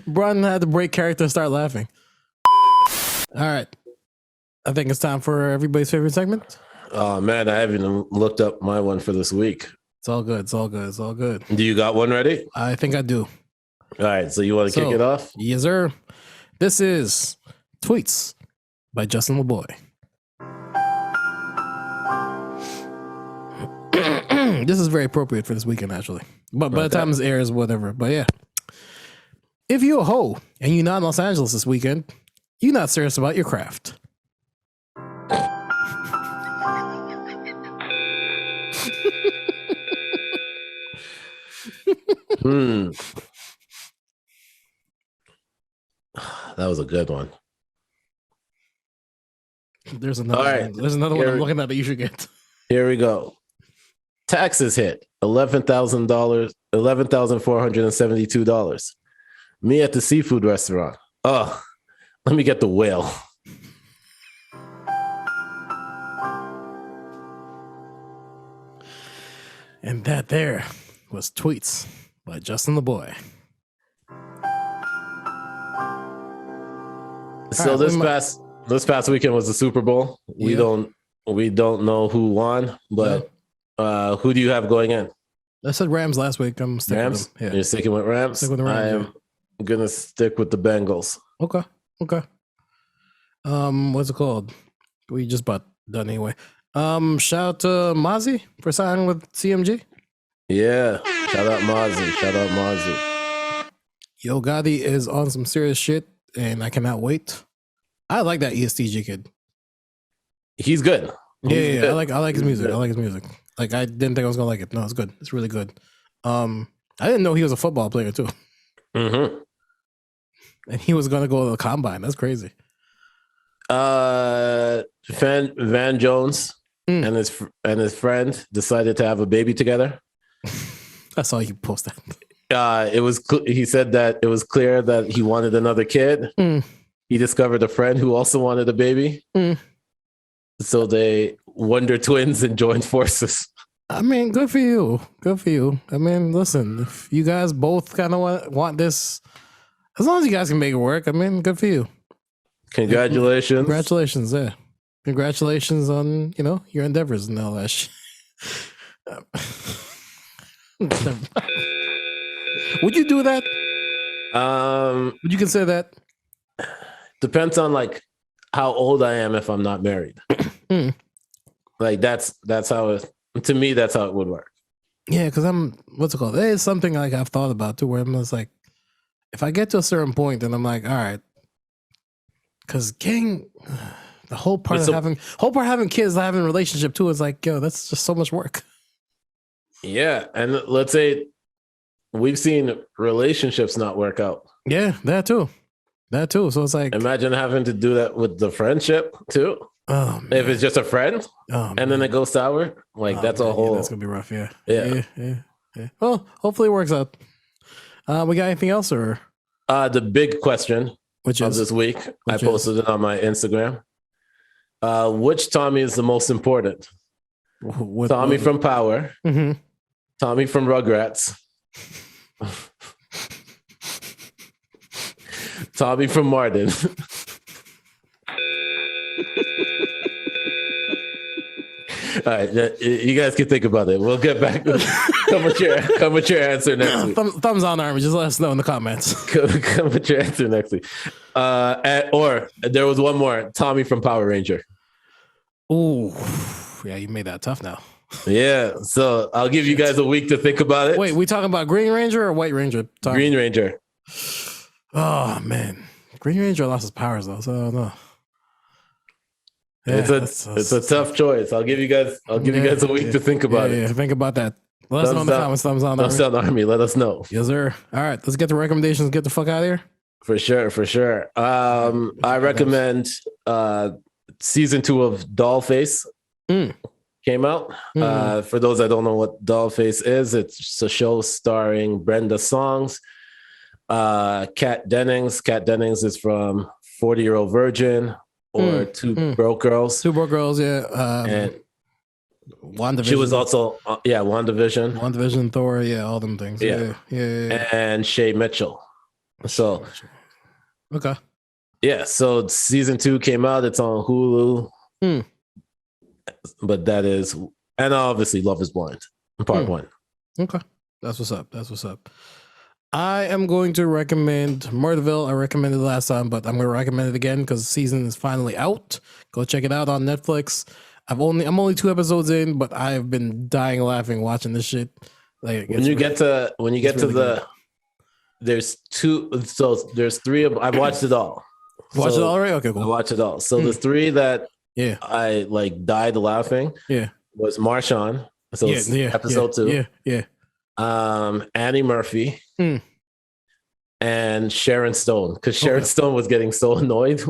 Braun had to break character and start laughing. All right. I think it's time for everybody's favorite segment. Oh man, I haven't even looked up my one for this week. It's all good. It's all good. It's all good. Do you got one ready? I think I do. All right, so you want to kick it off? Yes, sir. This is Tweets by Justin LeBoy. This is very appropriate for this weekend, actually. But by the time this airs, whatever. But yeah. If you're a hoe and you're not in Los Angeles this weekend, you're not serious about your craft. That was a good one. There's another All right. one. There's another one Here- I'm looking at that you should get. Here we go. Taxes hit $11,000, $11,472. Me at the seafood restaurant. Oh, let me get the whale. And that there was Tweets by Justin LeBoy. So right, this past weekend was the Super Bowl. We Yeah. don't know who won, but who do you have going in? I said Rams last week. I'm sticking Rams? with them. Yeah. You're sticking with Rams? Stick with the Rams, I am gonna stick with the Bengals. Okay. What's it called? We just about done anyway. Shout out to Mozzie for signing with CMG. Yeah. Shout out Mozzie. Yo Gotti is on some serious shit, and I cannot wait. I like that ESTG kid. He's good. Yeah, good. I like his music. Good. I like his music. Like I didn't think I was gonna like it. No, it's good. It's really good. I didn't know he was a football player too, Mm-hmm. and he was gonna go to the combine. That's crazy. Van Jones and his friend decided to have a baby together. I saw you post that. He said that it was clear that he wanted another kid. He discovered a friend who also wanted a baby. So they Wonder Twins and joined forces. I mean, good for you. Good for you. I mean, listen, if you guys both kind of want this, as long as you guys can make it work, I mean, good for you. Congratulations. Congratulations, yeah. Congratulations on, your endeavors and all that shit. Would you do that? Would you consider that? Depends on like how old I am if I'm not married. Like that's how it, to me that's how it would work. Yeah, because what's it called? It's something like I've thought about too, where I'm just like, if I get to a certain point, then I'm like, all right, because the whole part of having kids, having a relationship too, is like, yo, that's just so much work. Yeah, and let's say we've seen relationships not work out. Yeah, that too. So it's like, Imagine having to do that with the friendship too. oh, If it's just a friend, oh, and then it goes sour, like that's a whole. Yeah, that's gonna be rough. Yeah. Yeah. Well, hopefully it works out. We got anything else, or The big question which of is this week, I which posted it on my Instagram. Which Tommy is the most important? Tommy from Power, Mhm. Tommy from Rugrats, Tommy from Martin. All right, you guys can think about it. We'll get back. Come with your answer next week. Thumbs on arm. Just let us know in the comments. Come with your answer next week. Or there was one more. Tommy from Power Ranger. Ooh, yeah, you made that tough now. Yeah, so I'll give you guys a week to think about it. Wait, we talking about Green Ranger or White Ranger? Green Ranger. Oh man, Green Ranger lost his powers though, so I don't know. It's a tough choice. I'll give you guys a week to think about it. Yeah, think about that. Let us know in the comments. Thumbs down, thumbs down, Army. Let us know. Yes, sir. All right, let's get the recommendations. Get the fuck out of here. For sure. I recommend season 2 of Dollface. Came out. For those that don't know what Dollface is, it's a show starring Brenda Songs, Kat Dennings. Kat Dennings is from 40-Year-Old Virgin or Two Broke Girls. Two Broke Girls, yeah. And WandaVision. she was also, WandaVision. WandaVision, Thor, yeah, all them things. Yeah. And Shay Mitchell. So, okay. Yeah, so season 2 came out. It's on Hulu. But that is, and obviously Love is Blind, part 1. Okay. That's what's up. I am going to recommend Murderville. I recommended it last time, but I'm going to recommend it again because the season is finally out. Go check it out on Netflix. I'm only 2 episodes in, but I've been dying laughing watching this shit. Like when you get to the, there's 2, so there's 3 of them. I've watched it all. Watch it all already? Okay, cool. I watched it all. So the 3 that I like died laughing was Marshawn. So episode 2. Annie Murphy and Sharon Stone, because Sharon Stone was getting so annoyed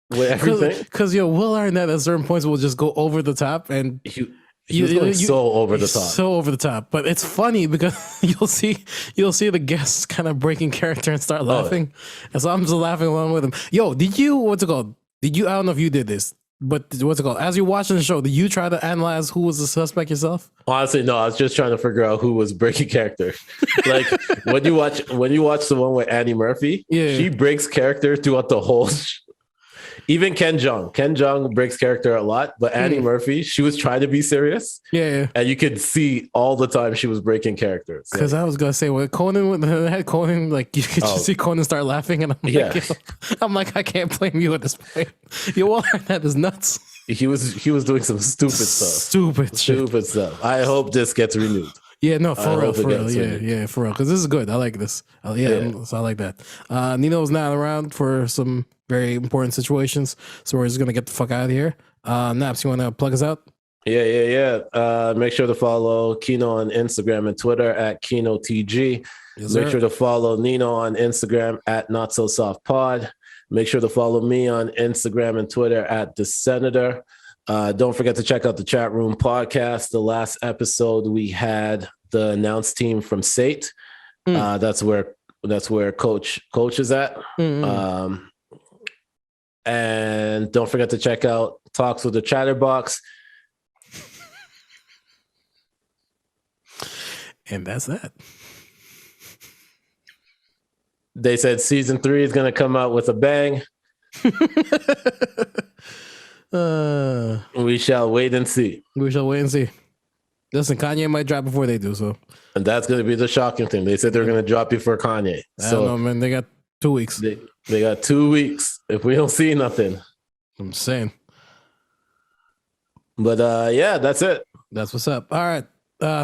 with everything. Because Will Arnett at certain points will just go over the top, and he was going so over the top. So over the top. But it's funny because you'll see the guests kind of breaking character and start laughing. And so I'm just laughing along with him. Yo, did you, I don't know if you did this, but as you're watching the show, did you try to analyze who was the suspect yourself? Honestly, no, I was just trying to figure out who was breaking character. Like when you watch the one with Annie Murphy, she breaks character throughout the whole even Ken Jeong breaks character a lot, but Annie Murphy, she was trying to be serious. Yeah. And you could see all the time she was breaking characters. Because I was going to say, when Conan, like, you could just see Conan start laughing, and I'm like, I can't blame you at this point. Your that is nuts. He was doing some stupid stuff. Stupid stuff. I hope this gets renewed. Yeah, no, for real. Yeah, for real. Because this is good. I like this. So I like that. Nino's not around for some very important situations, so we're just gonna get the fuck out of here. Nappz, you want to plug us out? Yeah. Make sure to follow KINO on Instagram and Twitter at KINOTG. Make sure to follow Nino on Instagram at NotSoSoftPod. Make sure to follow me on Instagram and Twitter at The Senator. Don't forget to check out the Chat Room podcast. The last episode we had the announce team from SATE. That's where Coach is at. And don't forget to check out Talks with the Chatterbox. And that's that. They said season 3 is going to come out with a bang. We shall wait and see. Listen, Kanye might drop before they do so. And that's going to be the shocking thing. They said they're going to drop before Kanye. I don't know, man. They got 2 weeks. They got 2 weeks if we don't see nothing. I'm saying. But that's it. That's what's up. All right.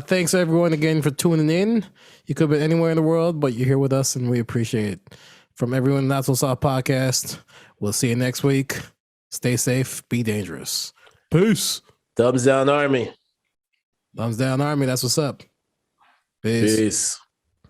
Thanks everyone again for tuning in. You could be anywhere in the world, but you're here with us and we appreciate it. From everyone in Not So Soft Podcast, we'll see you next week. Stay safe, be dangerous. Peace. Thumbs down, Army. Thumbs down, Army. That's what's up. Peace.